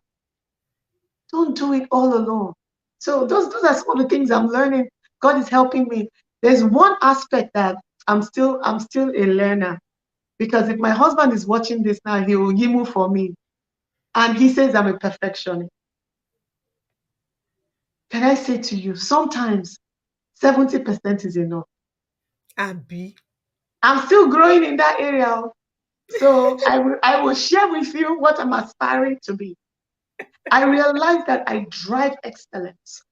Don't do it all alone. So those are some of the things I'm learning. God is helping me. There's one aspect that I'm still a learner because if my husband is watching this now, he will yimu for me. And he says I'm a perfectionist. Can I say to you, sometimes 70% is enough. Abi. I'm still growing in that area. So I will share with you what I'm aspiring to be. I realize that I drive excellence.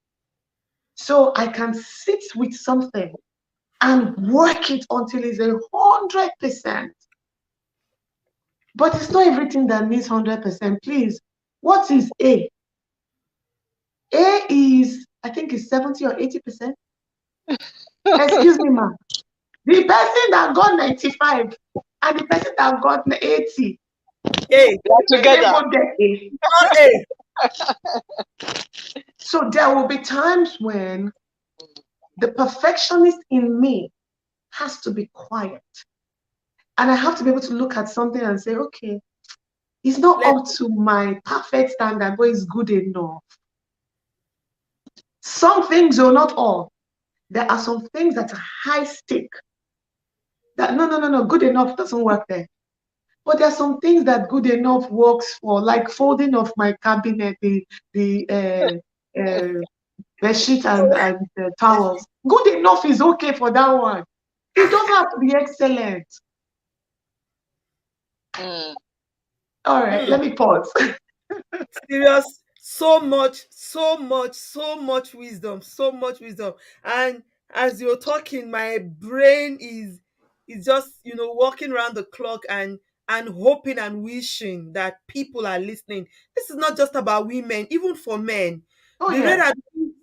So I can sit with something and work it until it's 100%. But it's not everything that needs 100%. Please, what is A? A is, I think, is 70 or 80%. Excuse me, ma'am. The person that got 95 and the person that got 80, Hey, They are can they together. both get A? all hey. So there will be times when the perfectionist in me has to be quiet. And I have to be able to look at something and say, okay, it's not Let up to my perfect standard, but it's good enough. Some things, though, not all. There are some things that are high stake. That no, no, no, no, good enough doesn't work there. But there are some things that good enough works for, like folding of my cabinet, the bed sheet and towels. Good enough is okay for that one. It doesn't have to be excellent. Mm. All right, hmm, let me pause. serious, so much, so much, so much wisdom, so much wisdom. And as you're talking, my brain is just walking around the clock and hoping and wishing that people are listening. This is not just about women, even for men. Oh The rate yeah, at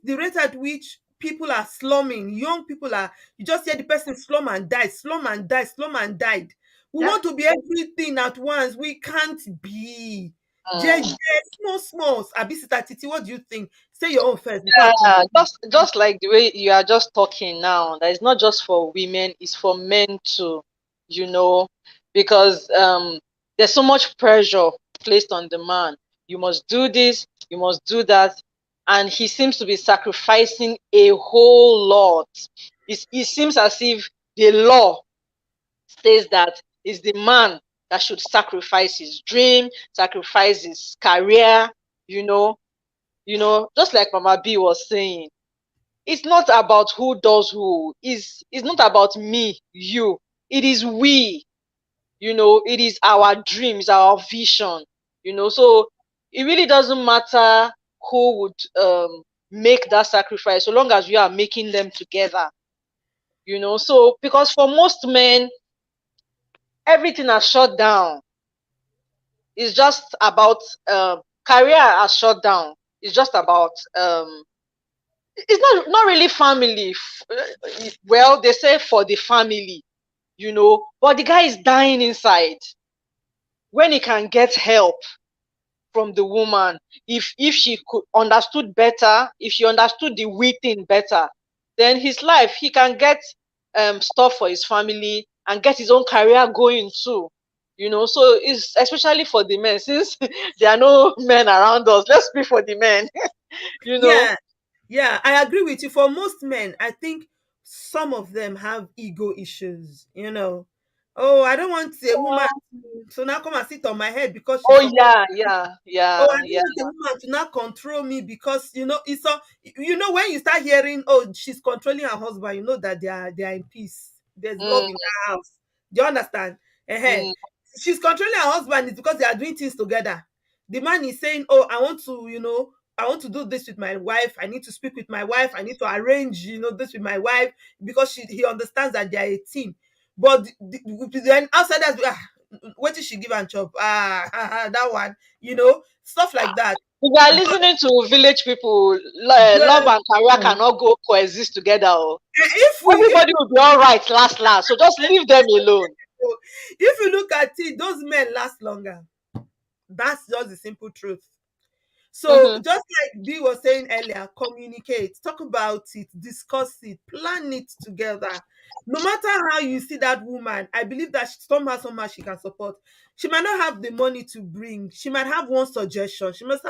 the rate at which people are slumming, young people are, you just hear the person slum and die, slum and die, slum and died. We yeah. want to be everything at once. We can't be. Mm. Jeje, small smalls. Abi Sister Titi, what do you think? Say your own first before I Yeah, conclude. just like the way you are just talking now, that is not just for women, it's for men too, you know, because there's so much pressure placed on the man. You must do this, you must do that, and he seems to be sacrificing a whole lot. It seems as if the law says that it's the man that should sacrifice his dream, sacrifice his career, you know, just like Mama B was saying. it's not about who does who. It's not about me, you. It is we. It is our dreams, our vision. So it really doesn't matter who would make that sacrifice, so long as we are making them together. So because for most men, everything has shut down. It's just about career has shut down. It's just about it's not really family. Well, they say for the family, but the guy is dying inside when he can get help from the woman. If she could understood better, if she understood the we thing better, then his life, he can get stuff for his family and get his own career going too. So it's especially for the men, since there are no men around us. Let's speak for the men. you know Yeah, yeah, I agree with you. For most men, I think some of them have ego issues. Oh, I don't want a woman to now come and sit on my head because she oh supports. yeah, yeah, Oh, I yeah, don't yeah. want a woman to not control me because it's all when you start hearing, oh, she's controlling her husband, you know that they are in peace. There's love Mm, in the house. Do you understand? uh mm. She's controlling her husband is because they are doing things together. The man is saying, oh, I want to do this with my wife. I need to speak with my wife. I need to arrange, this with my wife because he understands that they are a team. But then outsiders, what did she give and chop? That one, stuff like that. If you are But listening to village people, love girl, and career cannot go coexist together. Oh. if Everybody will be all right last. So just leave them alone. if you look at it, those men last longer. That's just the simple truth. So Mm-hmm. just like B was saying earlier, communicate, talk about it, discuss it, plan it together. No matter how you see that woman, I believe that somehow she can support. She might not have the money to bring. She might have one suggestion. She might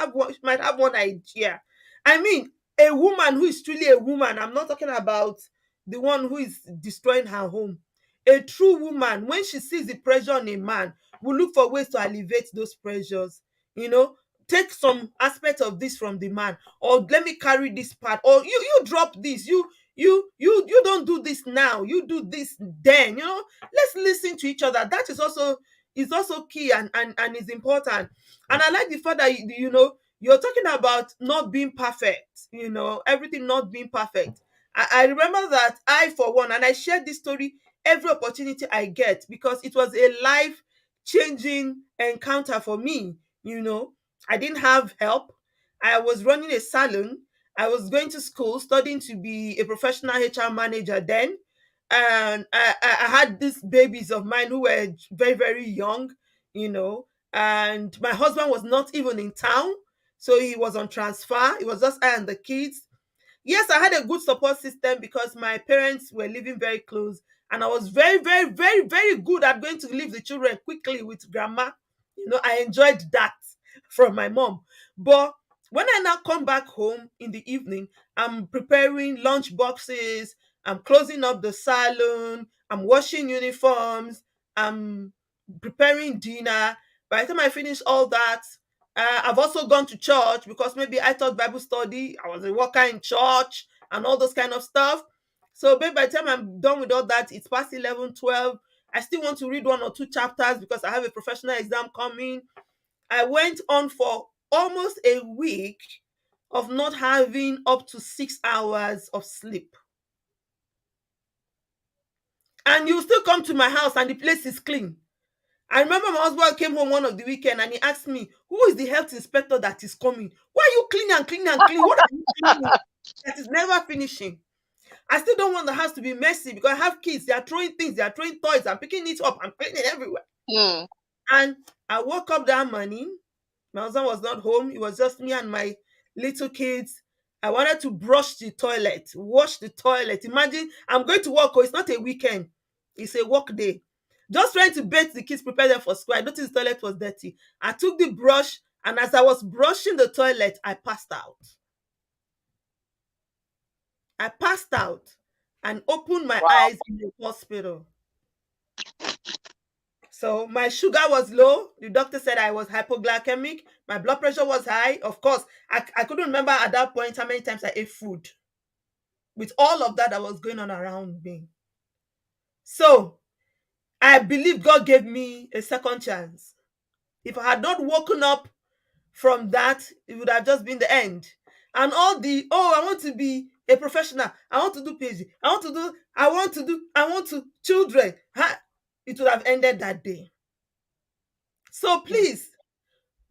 have one idea. I mean, a woman who is truly a woman. I'm not talking about the one who is destroying her home. A true woman, when she sees the pressure on a man, will look for ways to alleviate those pressures. You know, take some aspect of this from the man, or let me carry this part, or you drop this, you don't do this now, you do this then. Let's listen to each other. That is also key, and is important. And I like the fact that you're talking about not being perfect, everything not being perfect. I remember that I, for one, and I share this story every opportunity I get because it was a life changing encounter for me. I didn't have help. I was running a salon. I was going to school, studying to be a professional HR manager then. And I had these babies of mine who were very, very young, and my husband was not even in town. So he was on transfer. It was just I and the kids. Yes, I had a good support system because my parents were living very close, and I was very, very, very, very good at going to leave the children quickly with grandma. I enjoyed that from my mom. But when I now come back home in the evening, I'm preparing lunch boxes, I'm closing up the salon, I'm washing uniforms, I'm preparing dinner. By the time I finish all that, I've also gone to church because maybe I taught Bible study. I was a worker in church and all those kind of stuff. So maybe by the time I'm done with all that, it's past 11, 12. I still want to read one or two chapters because I have a professional exam coming. I went on for almost a week of not having up to 6 hours of sleep. And you still come to my house and the place is clean. I remember my husband came home one of the weekend and he asked me, who is the health inspector that is coming? Why are you cleaning and cleaning and cleaning? What are you cleaning? That is never finishing. I still don't want the house to be messy because I have kids. They are throwing things, they are throwing toys. I'm picking it up. I'm putting it everywhere. Mm. And I woke up that morning. My husband was not home. It was just me and my little kids. I wanted to brush the toilet, wash the toilet. Imagine I'm going to work. Oh, it's not a weekend. It's a work day. Just trying to bathe the kids, prepare them for school. I noticed the toilet was dirty. I took the brush, and as I was brushing the toilet, I passed out. I passed out and opened my Wow. eyes in the hospital. So my sugar was low. The doctor said I was hypoglycemic. My blood pressure was high. Of course, I couldn't remember at that point how many times I ate food. with all of that that was going on around me. So I believe God gave me a second chance. If I had not woken up from that, it would have just been the end. And all the, oh, I want to be a professional, I want to do PhD, I want to children. It would have ended that day. So please,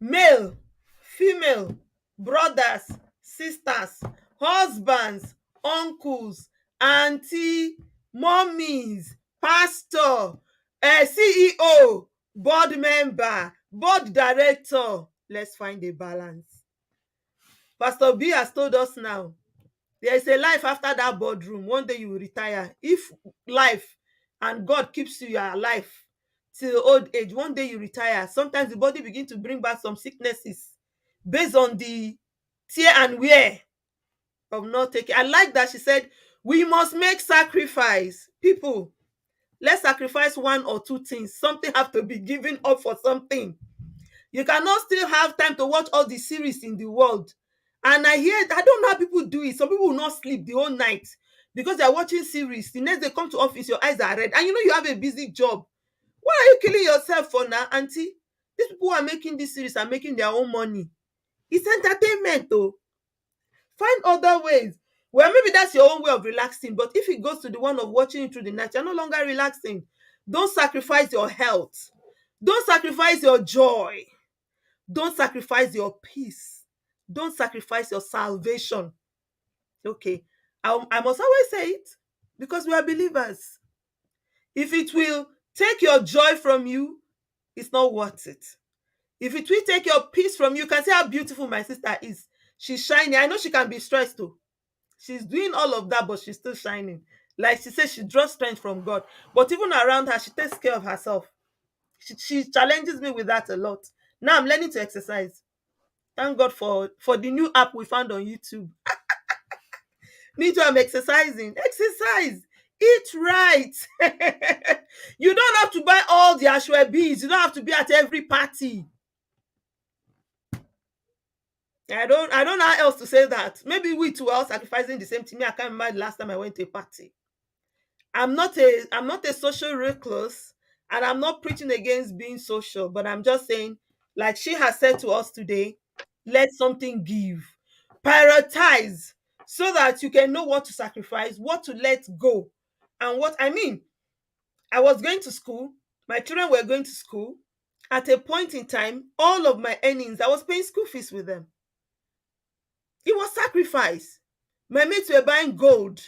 male, female, brothers, sisters, husbands, uncles, auntie, mummies, pastor, CEO, board member, board director. Let's find a balance. Pastor B has told us now there is a life after that boardroom. One day you will retire. If life and God keeps you alive till old age, one day you retire. Sometimes the body begin to bring back some sicknesses based on the tear and wear of not taking. I like that she said we must make sacrifice. People, let's sacrifice one or two things. Something have to be given up for something. You cannot still have time to watch all the series in the world. And I don't know how people do it. Some people will not sleep the whole night because they're watching series. The next they come to office, your eyes are red. And you know you have a busy job. What are you killing yourself for now, auntie? These people who are making this series are making their own money. It's entertainment though. Find other ways. Well, maybe that's your own way of relaxing, but if it goes to the one of watching it through the night, you're no longer relaxing. Don't sacrifice your health. Don't sacrifice your joy. Don't sacrifice your peace. Don't sacrifice your salvation. Okay. I must always say it because we are believers. If it will take your joy from you, it's not worth it. If it will take your peace from you, you can see how beautiful my sister is. She's shining. I know she can be stressed too. She's doing all of that, but she's still shining. Like she says, she draws strength from God. But even around her, she takes care of herself. She challenges me with that a lot. Now I'm learning to exercise. Thank God for the new app we found on YouTube. Me too, I'm exercising. Exercise. Eat right. You don't have to buy all the ashwebis. You don't have to be at every party. I don't know how else to say that. Maybe we two are sacrificing the same thing. Me, I can't remember the last time I went to a party. I'm not a social recluse, and I'm not preaching against being social, but I'm just saying, like she has said to us today, let something give. Prioritize so that you can know what to sacrifice, what to let go. And what I mean, I was going to school, my children were going to school. At a point in time, all of my earnings, I was paying school fees with them. It was sacrifice. My mates were buying gold.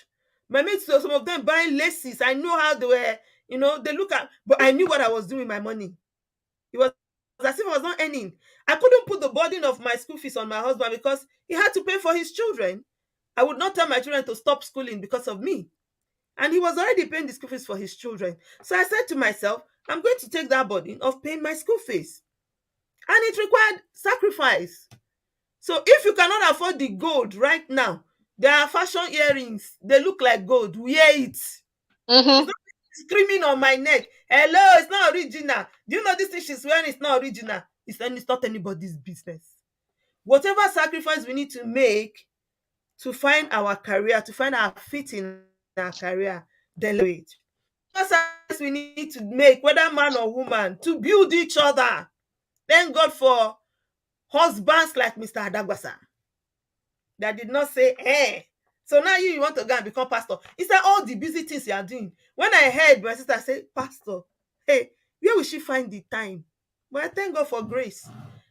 My mates were some of them buying laces. I know how they were, they look at, but I knew what I was doing with my money. It was as if I was not earning. I couldn't put the burden of my school fees on my husband because he had to pay for his children. I would not tell my children to stop schooling because of me. And he was already paying the school fees for his children. So I said to myself, I'm going to take that burden of paying my school fees. And it required sacrifice. So if you cannot afford the gold right now, there are fashion earrings. They look like gold. Wear it. It's Mm-hmm. not screaming on my neck. Hello, it's not original. Do you know this thing she's wearing is not original? It's not anybody's business. Whatever sacrifice we need to make to find our career, to find our fit in our career, then do it. Whatever sacrifice we need to make, whether man or woman, to build each other. Thank God for husbands like Mr. Adagwasa that did not say, eh. So now you want to go and become pastor. It's like all the busy things you are doing. When I heard my sister say, Pastor, hey, where will she find the time? But I thank God for grace.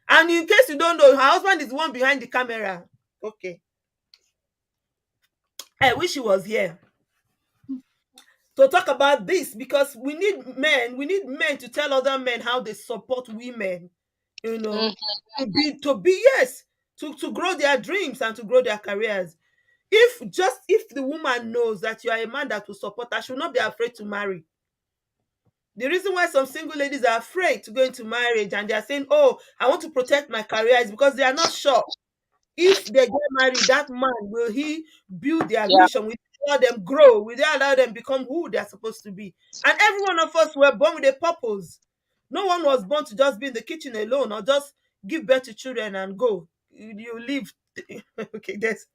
And in case you don't know, her husband is the one behind the camera. Okay. I wish he was here to talk about this because we need men to tell other men how they support women, you know, to be yes, to grow their dreams and to grow their careers. If the woman knows that you are a man that will support her, she will not be afraid to marry. The reason why some single ladies are afraid to go into marriage and they are saying, oh, I want to protect my career, is because they are not sure if they get married, that man, will he build their Yeah. vision? Will he allow them grow? Will they allow them become who they're supposed to be? And every one of us were born with a purpose. No one was born to just be in the kitchen alone or just give birth to children and go. You live Okay, there's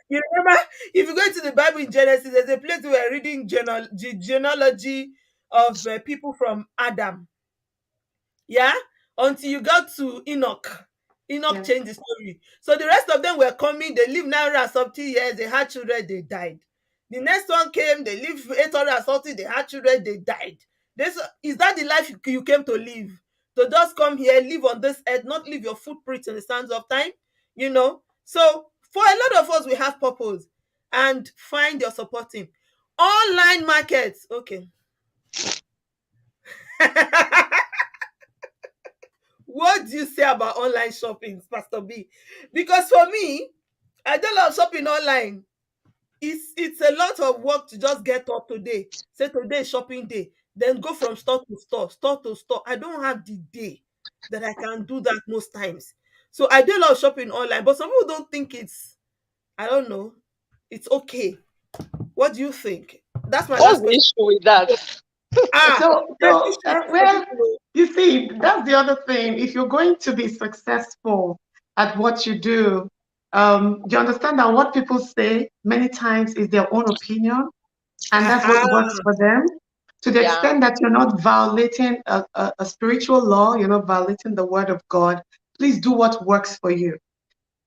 you remember, if you go into the Bible in Genesis, there's a place where we're reading genealogy of people from Adam. Yeah, until you got to Enoch. Enoch Yeah. changed the story. So the rest of them were coming, they lived 900 and something years, they had children, they died. The next one came, they lived 800 and something, they had children, they died. This is that the life you came to live? To just come here, live on this earth, not leave your footprints in the sands of time, you know? So for a lot of us, we have purpose, and find your supporting. Online markets, okay. What do you say about online shopping, Pastor B? Because for me, I do a lot of shopping online. It's a lot of work to just get up today. Say today is shopping day. Then go from store to store, store to store. I don't have the day that I can do that most times. So I do a lot of shopping online. But some people don't think it's, I don't know, it's okay. What do you think? That's my What's last the question. issue with that? Ah, there's issues for some Well, people. you see, that's the other thing. If you're going to be successful at what you do, you understand that what people say many times is their own opinion, and that's what works Aha. for them. To the Yeah. extent that you're not violating a spiritual law, you're not violating the word of God, please do what works for you.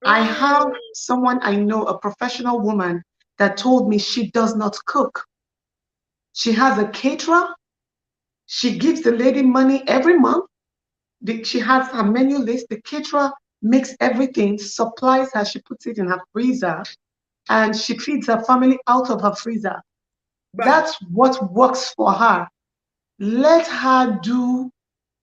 I have Mm, someone I know, a professional woman, that told me she does not cook. She has a caterer. She gives the lady money every month. She has her menu list. The caterer makes everything, supplies her. She puts it in her freezer, and she feeds her family out of her freezer. bam, That's what works for her. Let her do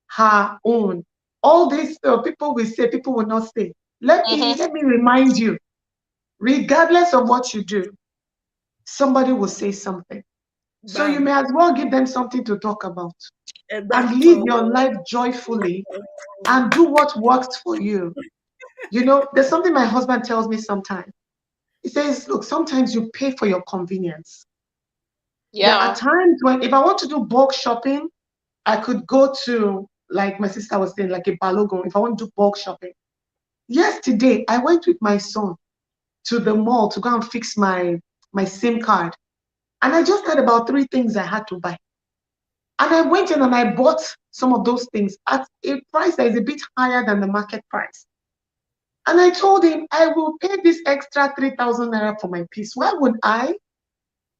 her own. All these people will say, people will not say. Mm-hmm. Let me remind you, regardless of what you do, somebody will say something. So you may bam. as well give them something to talk about and live Exacto. your life joyfully and do what works for you. You know, there's something my husband tells me sometimes. He says, look, sometimes you pay for your convenience. There are Yeah. times when if I want to do bulk shopping, I could go to, like my sister was saying, like a Balogun, if I want to do bulk shopping. Yesterday, I went with my son to the mall to go and fix my SIM card. And I just had about three things I had to buy. And I went in and I bought some of those things at a price that is a bit higher than the market price. And I told him, I will pay this extra 3,000 naira for my piece. Why would I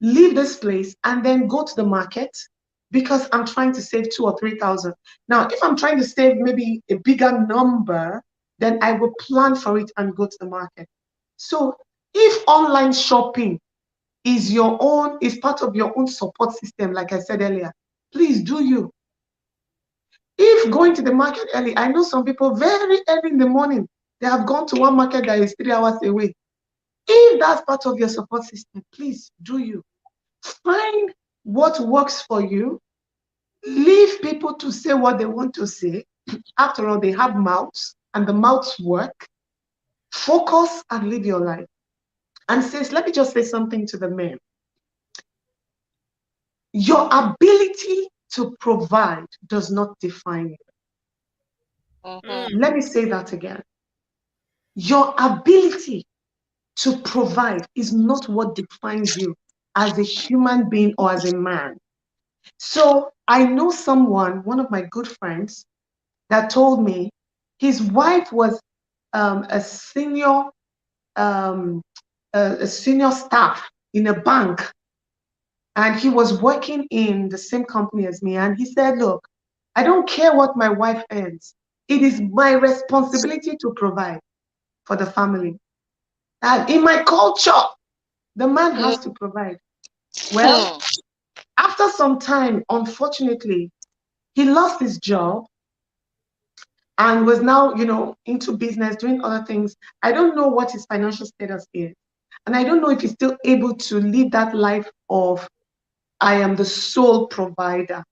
leave this place and then go to the market? Because I'm trying to save 2 or 3,000. Now, if I'm trying to save maybe a bigger number, then I will plan for it and go to the market. So if online shopping is part of your own support system, like I said earlier, please do you. If going to the market early, I know some people very early in the morning, they have gone to one market that is 3 hours away. If that's part of your support system, please do you. Find what works for you. Leave people to say what they want to say. After all, they have mouths and the mouths work. Focus and live your life. And says, let me just say something to the men. Your ability to provide does not define you. Mm-hmm. Mm, Let me say that again. Your ability to provide is not what defines you as a human being or as a man. So I know someone, one of my good friends, that told me his wife was a um, a senior staff in a bank, and he was working in the same company as me. And he said, "Look, I don't care what my wife earns. It is my responsibility to provide for the family. And in my culture, the man has to provide." Well, Mm-hmm. after some time, unfortunately, he lost his job and was now, into business, doing other things. I don't know what his financial status is. And I don't know if he's still able to live that life of I am the sole provider,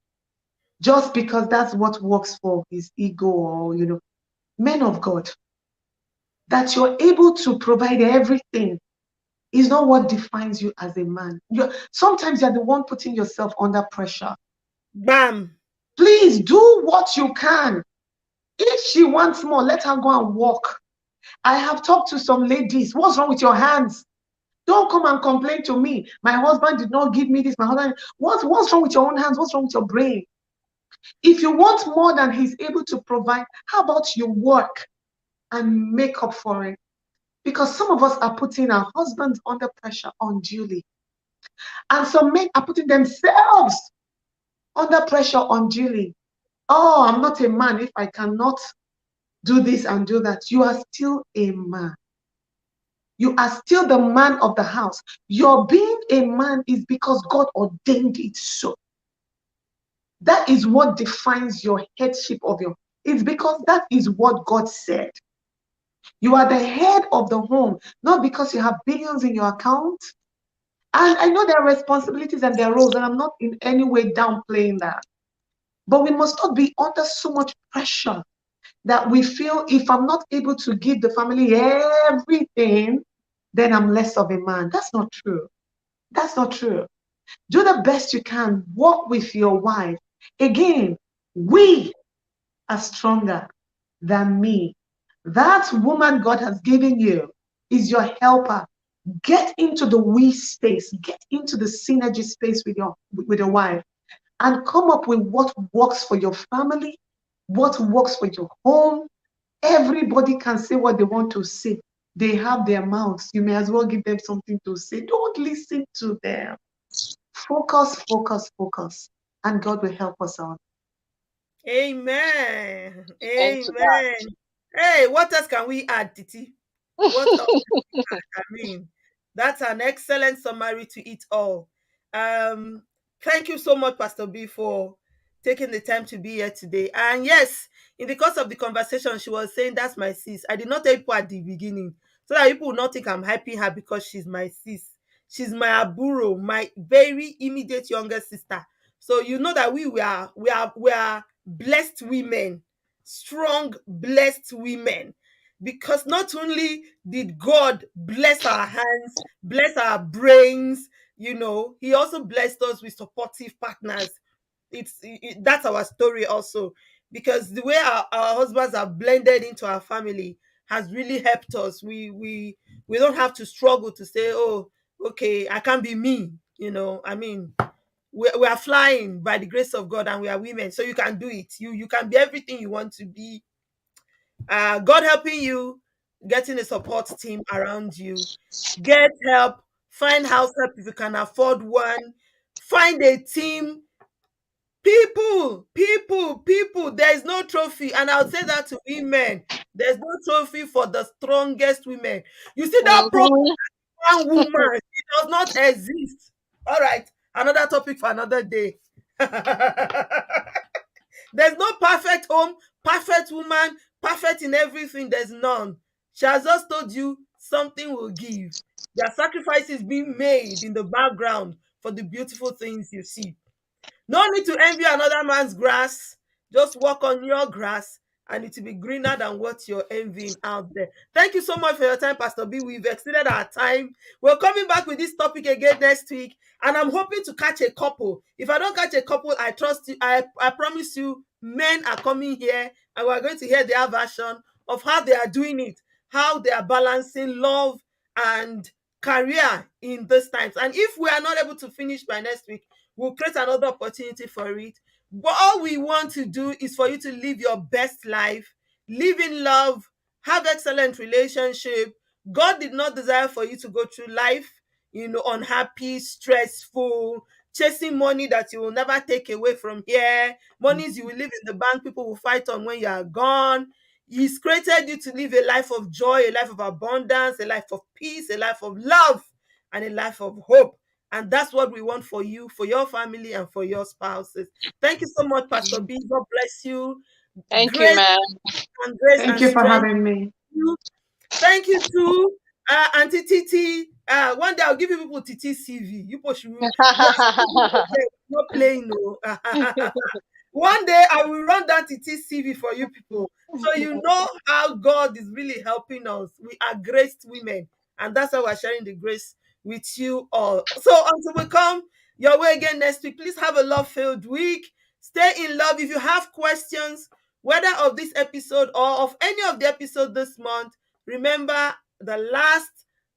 just because that's what works for his ego or, men of God, that you're able to provide everything is not what defines you as a man. Sometimes you're the one putting yourself under pressure. bam. Please do what you can. If she wants more, let her go and walk. I have talked to some ladies. What's wrong with your hands? Don't come and complain to me. My husband did not give me this. My husband, what's wrong with your own hands? What's wrong with your brain? If you want more than he's able to provide, how about you work and make up for it? Because some of us are putting our husbands under pressure unduly. And some men are putting themselves under pressure unduly. Oh, I'm not a man if I cannot do this and do that. You are still a man. You are still the man of the house. Your being a man is because God ordained it so. That is what defines your headship of your. It's because that is what God said. You are the head of the home, not because you have billions in your account. And I know there are responsibilities and there are roles, and I'm not in any way downplaying that. But we must not be under so much pressure that we feel if I'm not able to give the family everything, then I'm less of a man. That's not true. That's not true. Do the best you can. Work with your wife. Again, we are stronger than me. That woman God has given you is your helper. Get into the we space, get into the synergy space with your wife, and come up with what works for your family, what works for your home. Everybody can say what they want to say. They have their mouths. You may as well give them something to say. Don't listen to them. Focus, focus, focus. And God will help us all. Amen. And to that. Amen. Hey, what else can we add, Titi? What else? I mean, that's an excellent summary to it all. Um, Thank you so much, Pastor B, for taking the time to be here today. And yes, in the course of the conversation, she was saying that's my sis. I did not tell people at the beginning, so that people will not think I'm hyping her because she's my sis. She's my aburo, my very immediate younger sister. So you know that we are blessed women, strong, blessed women, because not only did God bless our hands, bless our brains, He also blessed us with supportive partners. That's our story also, because the way our husbands are blended into our family has really helped us. We don't have to struggle to say, oh, okay, I can't be me. I mean, we are flying by the grace of God, and we are women, so you can do it. You can be everything you want to be. God helping you, getting a support team around you, get help, find house help if you can afford one, find a team. People, there is no trophy, and I would say that to women. There's no trophy for the strongest women. You see that broken Mhm. woman, it does not exist. All right, another topic for another day. There's no perfect home, perfect woman, perfect in everything. There's none. She has just told you something will give. There are sacrifices being made in the background for the beautiful things you see. No need to envy another man's grass. Just walk on your grass and it will be greener than what you're envying out there. Thank you so much for your time, Pastor B. We've exceeded our time. We're coming back with this topic again next week, and I'm hoping to catch a couple. If I don't catch a couple, I trust you. I promise you, men are coming here and we're going to hear their version of how they are doing it, how they are balancing love and career in these times. And if we are not able to finish by next week, we'll create another opportunity for it. But all we want to do is for you to live your best life, live in love, have excellent relationship. God did not desire for you to go through life, unhappy, stressful, chasing money that you will never take away from here, monies you will leave in the bank, people will fight on when you are gone. He's created you to live a life of joy, a life of abundance, a life of peace, a life of love, and a life of hope. And that's what we want for you, for your family, and for your spouses. Thank you so much, Pastor B. God bless you. Thank you, Grace man. grace Thank and you for strength. having me. Thank you too, Auntie Titi. One day I'll give you people Titi CV. You push you. Not playing, no. One day I will run that Titi CV for you people, so you know how God is really helping us. We are graced women, and that's why we're sharing the grace with you all. So until we come your way again next week, please have a love-filled week. Stay in love. If you have questions, whether of this episode or of any of the episodes this month, Remember, the last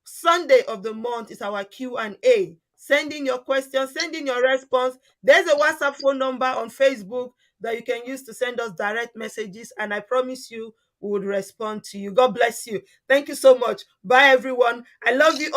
Sunday of the month is our Q&A. Send in your questions, send in your response. There's a WhatsApp phone number on Facebook that you can use to send us direct messages, and I promise you we would respond to you. God bless you. Thank you so much. Bye, everyone. I love you all.